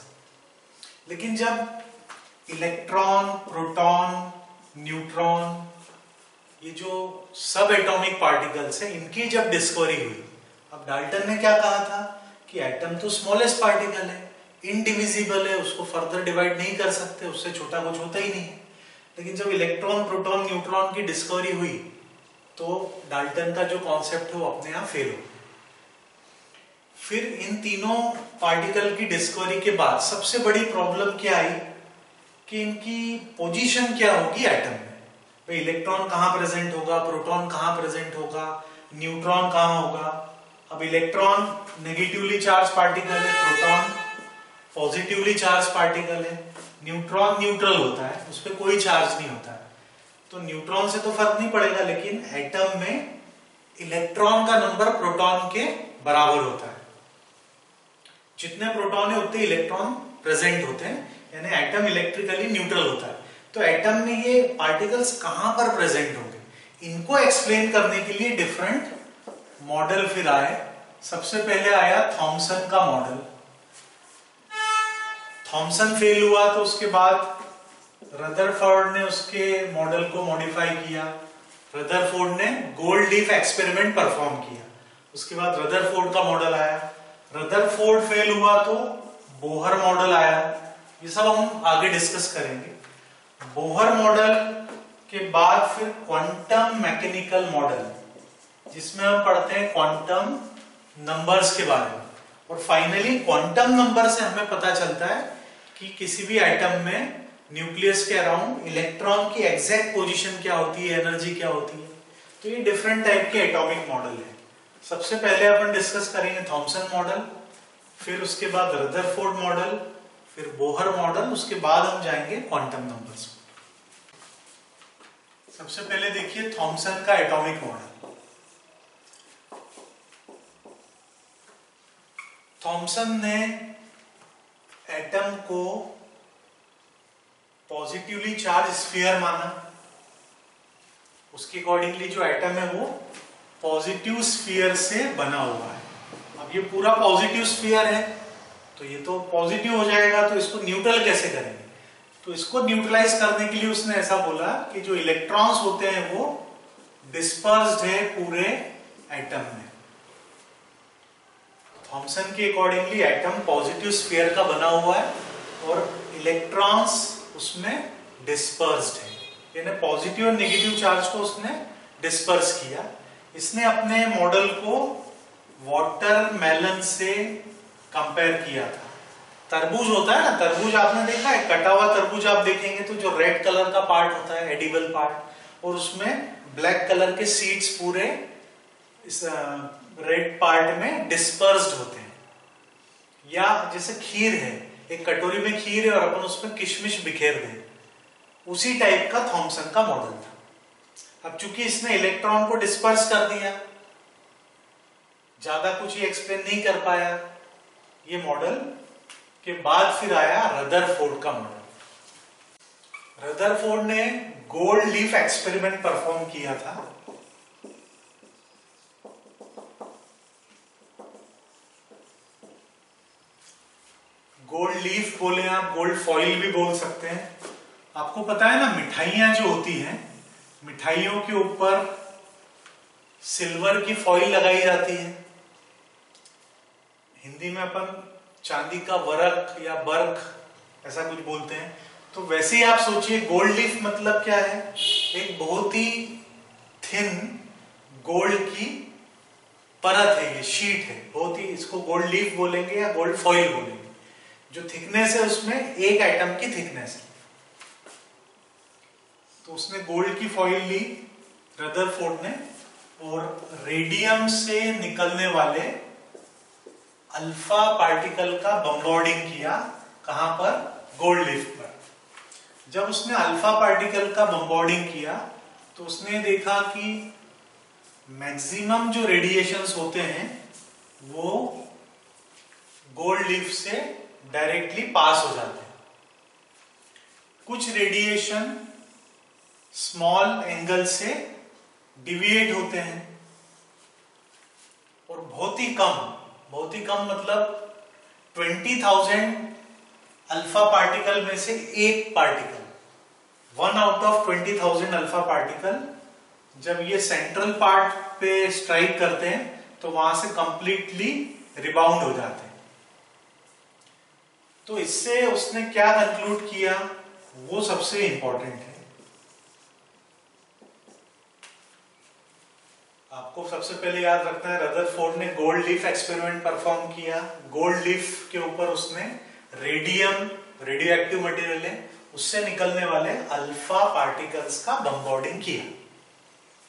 लेकिन जब इलेक्ट्रॉन, प्रोटॉन, न्यूट्रॉन, ये जो सब एटॉमिक पार्टिकल्स है इनकी जब डिस्कवरी हुई, अब डाल्टन ने क्या कहा था कि एटम तो स्मॉलेस्ट पार्टिकल है, इनडिविजिबल है, उसको फर्दर डिवाइड नहीं कर सकते, उससे छोटा कुछ होता ही नहीं। लेकिन जब इलेक्ट्रॉन, प्रोटॉन, न्यूट्रॉन की डिस्कवरी हुई तो डाल्टन का जो कॉन्सेप्ट है वो अपने आप फेल हो। फिर इन तीनों पार्टिकल की डिस्कवरी के बाद सबसे बड़ी प्रॉब्लम क्या आई कि इनकी पोजीशन क्या होगी एटम में। भाई इलेक्ट्रॉन कहां प्रेजेंट होगा, प्रोटॉन कहां प्रेजेंट होगा, न्यूट्रॉन कहां होगा। अब इलेक्ट्रॉन नेगेटिवली चार्ज पार्टिकल है, प्रोटॉन पॉजिटिवली चार्ज पार्टिकल है, न्यूट्रॉन न्यूट्रल होता है, उस पर कोई चार्ज नहीं होता है, तो न्यूट्रॉन से तो फर्क नहीं पड़ेगा। लेकिन एटम में इलेक्ट्रॉन का नंबर प्रोटॉन के बराबर होता है, जितने प्रोटॉन है उतने इलेक्ट्रॉन प्रेजेंट होते हैं, यानी एटम इलेक्ट्रिकली न्यूट्रल होता है। तो एटम में ये पार्टिकल्स कहां पर प्रेजेंट होंगे, इनको एक्सप्लेन करने के लिए डिफरेंट मॉडल फिर आए। सबसे पहले आया थॉमसन का मॉडल। थॉमसन फेल हुआ तो उसके बाद रदरफोर्ड ने उसके मॉडल को मॉडिफाई किया। रदरफोर्ड ने गोल्ड-लीफ एक्सपेरिमेंट परफॉर्म किया। उसके बाद रदरफोर्ड का मॉडल आया। रदरफोर्ड फेल हुआ तो बोहर मॉडल आया। ये सब हम आगे डिस्कस करेंगे। बोहर मॉडल के बाद फिर क्वांटम मैकेनिकल मॉडल, जिसमें हम पढ़ते हैं क्वांटम नंबर्स के बारे में, और फाइनली क्वांटम नंबर से हमें पता चलता है कि किसी भी एटम में न्यूक्लियस के अराउंड इलेक्ट्रॉन की एग्जैक्ट पोजीशन क्या होती है, एनर्जी क्या होती है। तो ये डिफरेंट टाइप के एटॉमिक मॉडल है। सबसे पहले अपन डिस्कस करेंगे थॉमसन मॉडल, फिर उसके बाद रदरफोर्ड मॉडल, फिर बोहर मॉडल, उसके बाद हम जाएंगे क्वांटम नंबर्स। सबसे पहले देखिए थॉमसन का एटॉमिक मॉडल। थॉमसन ने एटम को पॉजिटिवली चार्ज स्फीयर माना। उसके अकॉर्डिंगली जो एटम है वो पॉजिटिव स्फीयर से बना हुआ है। अब ये पूरा पॉजिटिव स्फीयर है तो ये तो पॉजिटिव हो जाएगा, तो इसको न्यूट्रल कैसे करेंगे। तो इसको न्यूट्रलाइज करने के लिए उसने ऐसा बोला कि जो इलेक्ट्रॉन्स होते हैं वो डिस्पर्स्ड है पूरे एटम में। थॉमसन के अकॉर्डिंगली एटम पॉजिटिव स्फीयर का बना हुआ है और इलेक्ट्रॉन्स उसमें डिस्पर्स्ड है, यानी पॉजिटिव और नेगेटिव चार्ज को उसने डिस्पर्स किया। इसने अपने मॉडल को वाटरमेलन से कंपेयर किया था। तरबूज होता है ना, तरबूज आपने देखा है, कटा हुआ तरबूज आप देखेंगे तो जो रेड कलर का पार्ट होता है एडिबल पार्ट, और उसमें ब्लैक कलर के सीड्स पूरे इस रेड पार्ट में डिस्पर्स्ड होते हैं। या जैसे खीर है, एक कटोरी में खीर है और अपन उसमें किशमिश बिखेर दें, उसी टाइप का थॉमसन का मॉडल था। अब चूंकि इसने इलेक्ट्रॉन को डिस्पर्स कर दिया, ज्यादा कुछ ये एक्सप्लेन नहीं कर पाया, ये मॉडल के बाद फिर आया रदरफोर्ड का मॉडल। रदरफोर्ड ने गोल्ड लीफ एक्सपेरिमेंट परफॉर्म किया था। गोल्ड लीफ बोले आप, गोल्ड फॉइल भी बोल सकते हैं। आपको पता है ना, मिठाइयां जो होती हैं, मिठाइयों के ऊपर सिल्वर की फॉइल लगाई जाती है। हिंदी में अपन चांदी का वरक या बर्क ऐसा कुछ बोलते हैं। तो वैसे ही आप सोचिए, गोल्ड लीफ मतलब क्या है, एक बहुत ही थिन गोल्ड की परत है, ये शीट है बहुत ही, इसको गोल्ड लीफ बोलेंगे या गोल्ड फॉइल बोलेंगे। जो थिकनेस है उसमें एक एटम की थिकनेस है। तो उसने गोल्ड की फॉइल ली रदरफोर्ड ने, और रेडियम से निकलने वाले अल्फा पार्टिकल का बम्बार्डिंग किया। कहां पर? गोल्ड लीफ पर। जब उसने अल्फा पार्टिकल का बम्बार्डिंग किया तो उसने देखा कि मैक्सिमम जो रेडिएशंस होते हैं वो गोल्ड लीफ से डायरेक्टली पास हो जाते हैं। कुछ रेडिएशन स्मॉल एंगल से डिविएट होते हैं, और बहुत ही कम मतलब 20,000 अल्फा पार्टिकल में से एक particle, 1 out of 20,000 alpha particle, जब ये सेंट्रल पार्ट पे स्ट्राइक करते हैं तो वहां से कंप्लीटली रिबाउंड हो जाते हैं। तो इससे उसने क्या कंक्लूड किया, वो सबसे इंपॉर्टेंट है। आपको सबसे पहले याद रखना है, रदरफोर्ड ने गोल्ड लीफ एक्सपेरिमेंट परफॉर्म किया। गोल्ड लीफ के ऊपर उसने रेडियम, रेडियो एक्टिव मटेरियल है, उससे निकलने वाले अल्फा पार्टिकल्स का बम्बार्डिंग किया।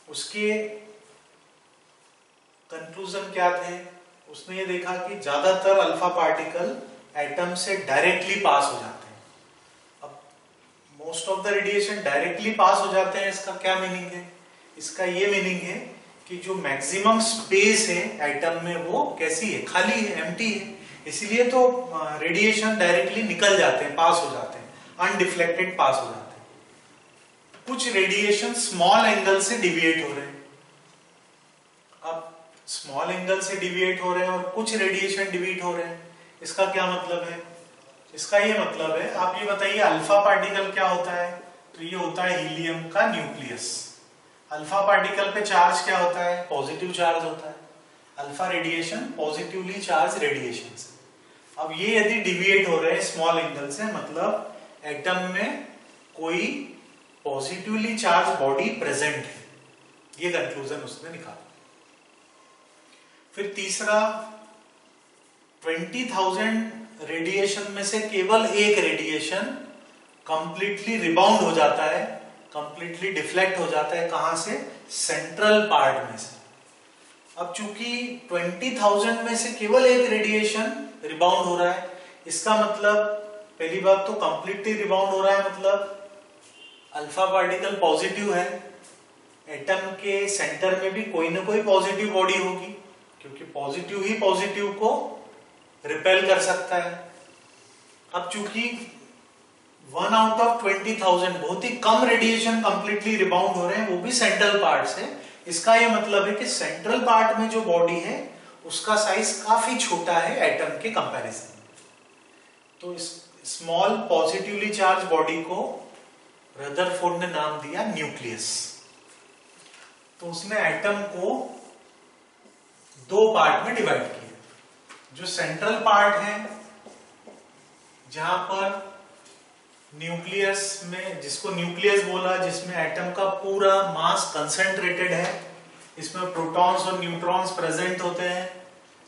उसके कंक्लूजन क्या थे? उसने ये देखा कि ज्यादातर अल्फा पार्टिकल एटम से डायरेक्टली पास हो जाते हैं। अब most of the radiation directly pass हो जाते हैं, इसका क्या मीनिंग है? इसका ये मीनिंग है कि जो मैक्सिमम स्पेस है एटम में वो कैसी है, खाली है, एम्प्टी है। इसीलिए तो रेडिएशन डायरेक्टली निकल जाते हैं, पास हो जाते हैं, अनडिफ्लेक्टेड पास हो जाते हैं। कुछ रेडिएशन स्मॉल एंगल से डिविएट हो रहे हैं। अब स्मॉल एंगल से डिविएट हो रहे हैं और कुछ रेडिएशन डिविएट हो रहे हैं, इसका क्या मतलब है? इसका ये मतलब है, आप ये बताइए अल्फा पार्टिकल क्या होता है? तो ये होता है हीलियम का न्यूक्लियस। अल्फा पार्टिकल पे चार्ज क्या होता है? पॉजिटिव चार्ज होता है। Alpha radiation positively charge radiation से। अब ये यदि डिविएट हो रहे हैं स्मॉल एंगल से, मतलब एटम में कोई पॉजिटिवली चार्ज बॉडी प्रेजेंट है। ये कंक्लूजन उसने निकाला। फिर तीसरा, 20,000 रेडिएशन में से केवल एक रेडिएशन कंप्लीटली रिबाउंड हो जाता है, कंप्लीटली डिफ्लेक्ट हो जाता है। कहां से? सेंट्रल पार्ट में से। अब चूंकि 20,000 में से केवल एक रेडिएशन रिबाउंड हो रहा है, इसका मतलब पहली बात तो कंप्लीटली रिबाउंड हो रहा है, मतलब अल्फा पार्टिकल पॉजिटिव है। एटम के सेंटर में भी कोई ना कोई पॉजिटिव बॉडी होगी, क्योंकि पॉजिटिव ही पॉजिटिव को रिपेल कर सकता है। अब चूंकि 1 आउट ऑफ 20,000 बहुत ही कम रेडिएशन कंप्लीटली रिबाउंड हो रहे हैं, वो भी सेंट्रल पार्ट से। इसका यह मतलब है कि सेंट्रल पार्ट में जो बॉडी है उसका साइज काफी छोटा है एटम के कंपैरिजन में। तो इस स्मॉल पॉजिटिवली चार्ज बॉडी को रदरफोर्ड ने नाम दिया न्यूक्लियस। तो उसने एटम को दो पार्ट में डिवाइड किया। जो सेंट्रल पार्ट है जहां पर न्यूक्लियस में, जिसको न्यूक्लियस बोला, जिसमें एटम का पूरा मास कंसंट्रेटेड है, इसमें प्रोटॉन्स और न्यूट्रॉन्स प्रेजेंट होते हैं।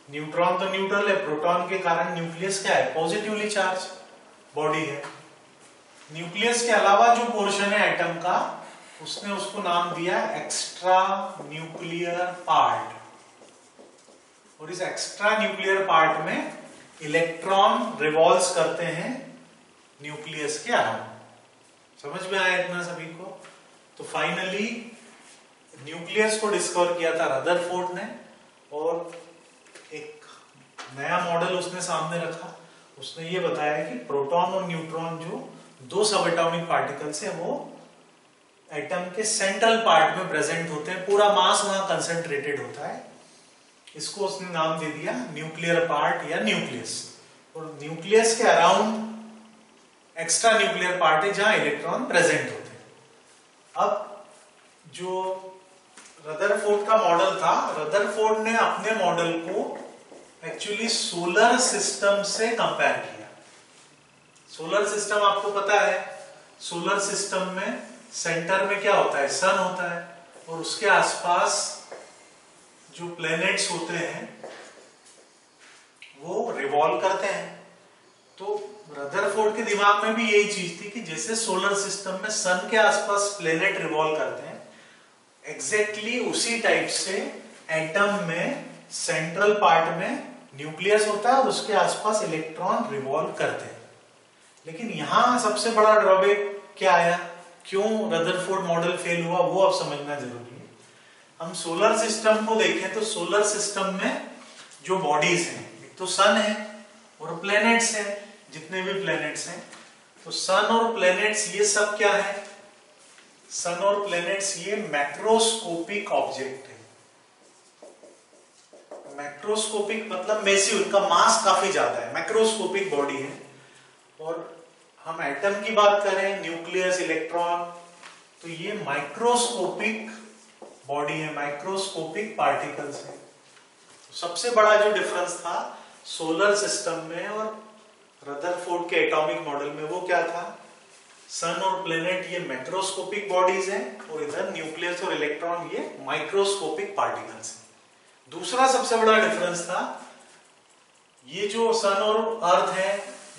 न्यूट्रॉन तो न्यूट्रल है, प्रोटॉन के कारण न्यूक्लियस क्या है, पॉजिटिवली चार्ज बॉडी है। न्यूक्लियस के अलावा जो पोर्शन है एटम का, उसने उसको नाम दिया एक्स्ट्रा न्यूक्लियर पार्ट। और इस एक्स्ट्रा न्यूक्लियर पार्ट में इलेक्ट्रॉन रिवॉल्व्स करते हैं न्यूक्लियस के अराउंड। समझ में आया इतना सभी को? तो फाइनली न्यूक्लियस को डिस्कवर किया था रदरफोर्ड ने, और एक नया मॉडल उसने सामने रखा। उसने ये बताया कि प्रोटॉन और न्यूट्रॉन जो दो सब एटॉमिक पार्टिकल्स हैं, वो एटम के सेंट्रल पार्ट में प्रेजेंट होते हैं, पूरा मास वहां कंसंट्रेटेड होता है। इसको उसने नाम दे दिया न्यूक्लियर पार्ट या न्यूक्लियस। और न्यूक्लियस के अराउंड एक्स्ट्रा न्यूक्लियर पार्ट है जहां इलेक्ट्रॉन प्रेजेंट होते हैं। अब जो रदरफोर्ड का मॉडल था, रदरफोर्ड ने अपने मॉडल को एक्चुअली सोलर सिस्टम से कंपेयर किया। सोलर सिस्टम आपको पता है, सोलर सिस्टम में सेंटर में क्या होता है, सन होता है, और उसके आसपास जो प्लैनेट्स होते हैं वो रिवॉल्व करते हैं। तो रदरफोर्ड के दिमाग में भी यही चीज थी कि जैसे सोलर सिस्टम में सन के आसपास प्लैनेट रिवॉल्व करते हैं, एग्जैक्टली उसी टाइप से एटम में सेंट्रल पार्ट में न्यूक्लियस होता है और उसके आसपास इलेक्ट्रॉन रिवॉल्व करते हैं। लेकिन यहां सबसे बड़ा ड्रॉबैक क्या आया, क्यों रदरफोर्ड मॉडल फेल हुआ, वो अब समझना जरूरी है। हम सोलर सिस्टम को देखें तो सोलर सिस्टम में जो बॉडीज हैं, एक तो सन है और प्लैनेट्स हैं, जितने भी प्लैनेट्स हैं। तो सन और प्लैनेट्स ये सब क्या है, सन और प्लैनेट्स ये मैक्रोस्कोपिक ऑब्जेक्ट है। मैक्रोस्कोपिक मतलब मैसिव, इनका मास काफी ज्यादा है, मैक्रोस्कोपिक बॉडी है। और हम एटम की बात करें, न्यूक्लियस, इलेक्ट्रॉन, तो ये माइक्रोस्कोपिक बॉडी है, माइक्रोस्कोपिक पार्टिकल्स है। सबसे बड़ा जो डिफरेंस था सोलर सिस्टम में और रदरफोर्ड के एटॉमिक मॉडल में, वो क्या था, सन और प्लैनेट ये मैक्रोस्कोपिक बॉडीज हैं और इधर न्यूक्लियस और इलेक्ट्रॉन ये माइक्रोस्कोपिक पार्टिकल्स हैं। दूसरा सबसे बड़ा डिफरेंस था, ये जो सन और अर्थ है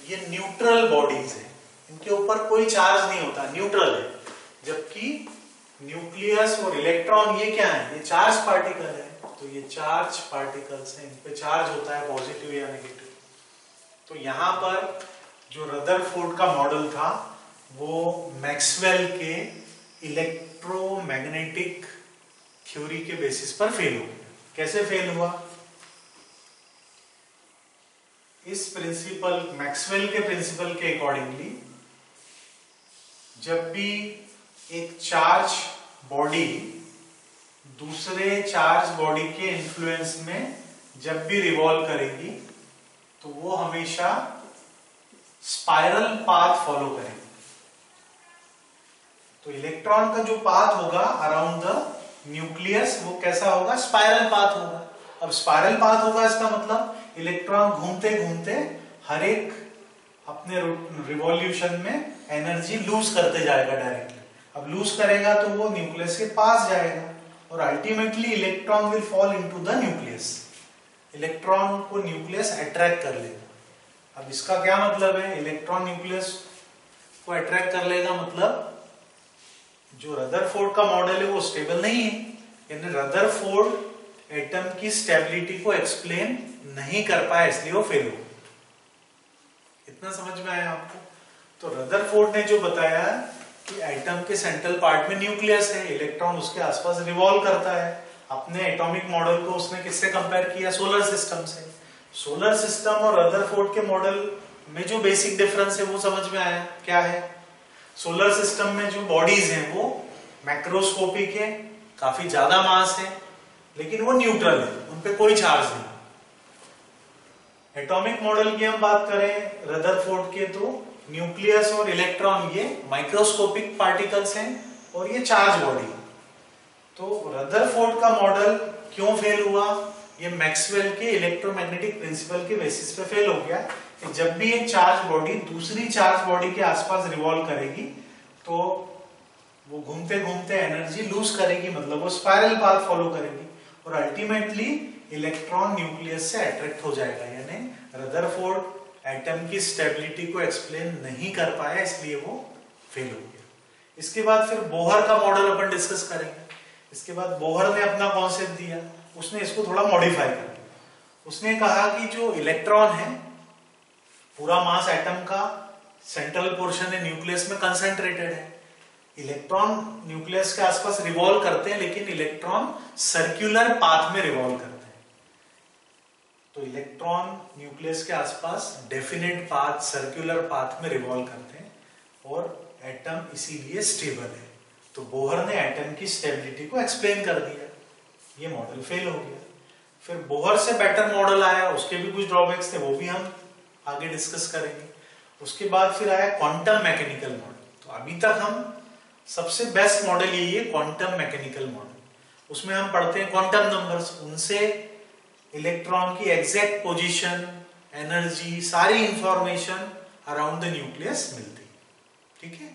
ये न्यूट्रल बॉडीज है, इनके ऊपर कोई चार्ज नहीं होता, न्यूट्रल है। जबकि न्यूक्लियस और इलेक्ट्रॉन ये क्या है, ये चार्ज पार्टिकल है। तो ये चार्ज पार्टिकल्स हैं, इन पे चार्ज होता है पॉजिटिव या नेगेटिव। तो यहां पर जो रदरफोर्ड का मॉडल था वो मैक्सवेल के इलेक्ट्रोमैग्नेटिक थ्योरी के बेसिस पर फेल हो गया। कैसे फेल हुआ, इस प्रिंसिपल, मैक्सवेल के प्रिंसिपल के अकॉर्डिंगली, जब भी एक चार्ज बॉडी दूसरे चार्ज बॉडी के इन्फ्लुएंस में जब भी रिवॉल्व करेगी तो वो हमेशा स्पाइरल पाथ फॉलो करेगी। तो इलेक्ट्रॉन का जो पाथ होगा अराउंड द न्यूक्लियस वो कैसा होगा, स्पाइरल पाथ होगा। अब स्पाइरल पाथ होगा इसका मतलब इलेक्ट्रॉन घूमते घूमते हर एक अपने रिवॉल्यूशन में एनर्जी लूज करते जाएगा डायरेक्टली। अब लूज करेगा तो वो न्यूक्लियस के पास जाएगा और ultimately electron will fall into the nucleus. Electron को न्यूक्लियस अट्रैक्ट कर लेगा। अब इसका क्या मतलब है, इलेक्ट्रॉन न्यूक्लियस को अट्रैक्ट कर लेगा, मतलब जो रदरफोर्ड का मॉडल है वो स्टेबल नहीं है, यानी रदरफोर्ड एटम की स्टेबिलिटी को एक्सप्लेन नहीं कर पाया, इसलिए वो फेल हो। इतना समझ में आया आपको? तो रदरफोर्ड ने जो बताया कि एटम के सेंट्रल पार्ट में न्यूक्लियस है, इलेक्ट्रॉन उसके आसपास रिवॉल्व करता है। अपने एटॉमिक मॉडल को उसने किससे कंपेयर किया, सोलर सिस्टम से। सोलर सिस्टम और रदरफोर्ड के मॉडल में जो बेसिक डिफरेंस है वो समझ में आया, क्या है? सोलर सिस्टम में जो बॉडीज हैं वो मैक्रोस्कोपिक है, काफी ज्यादा मास है, लेकिन वो न्यूट्रल है, उनपे कोई चार्ज नहीं। एटॉमिक मॉडल की हम बात करें रदरफोर्ड के, तो न्यूक्लियस और इलेक्ट्रॉन ये माइक्रोस्कोपिक पार्टिकल्स हैं और ये चार्ज बॉडी। तो रदरफोर्ड का मॉडल क्यों फेल हुआ? ये मैक्सवेल के इलेक्ट्रोमैग्नेटिक प्रिंसिपल के बेसिस पे फेल हो गया कि जब भी एक चार्ज बॉडी दूसरी चार्ज बॉडी के आसपास रिवॉल्व करेगी तो वो घूमते घूमते एनर्जी लूज करेगी, मतलब वो स्पाइरल पाथ फॉलो करेगी और अल्टीमेटली इलेक्ट्रॉन न्यूक्लियस से अट्रैक्ट हो जाएगा। यानी रदरफोर्ड एटम की स्टेबिलिटी को एक्सप्लेन नहीं कर पाया, इसलिए वो फेल हो गया। इसके बाद फिर बोहर का मॉडल अपन डिस्कस करेंगे। इसके बाद बोहर ने अपना कॉन्सेप्ट दिया, उसने इसको थोड़ा मॉडिफाई कर दिया। उसने कहा कि जो इलेक्ट्रॉन है, पूरा मास एटम का सेंट्रल पोर्शन है न्यूक्लियस में कंसंट्रेटेड है। इलेक्ट्रॉन न्यूक्लियस के आसपास रिवॉल्व करते हैं, लेकिन इलेक्ट्रॉन सर्कुलर पाथ में रिवॉल्व करते हैं। तो इलेक्ट्रॉन न्यूक्लियस के आसपास डेफिनेट पाथ, सर्कुलर पाथ में रिवॉल्व करते हैं और एटम इसीलिए स्टेबल है। तो बोहर ने एटम की स्टेबिलिटी को एक्सप्लेन कर दिया, ये मॉडल फेल हो गया। फिर बोहर से बेटर मॉडल आया, उसके भी कुछ ड्रॉबैक्स थे, वो भी हम आगे डिस्कस करेंगे। उसके बाद फिर आया क्वांटम मैकेनिकल मॉडल। तो अभी तक हम सबसे बेस्ट मॉडल यही है, क्वांटम मैकेनिकल मॉडल। उसमें हम पढ़ते हैं क्वांटम नंबर्स, उनसे इलेक्ट्रॉन की एग्जैक्ट पोजीशन, एनर्जी, सारी इंफॉर्मेशन अराउंड द न्यूक्लियस मिलती है। ठीक है।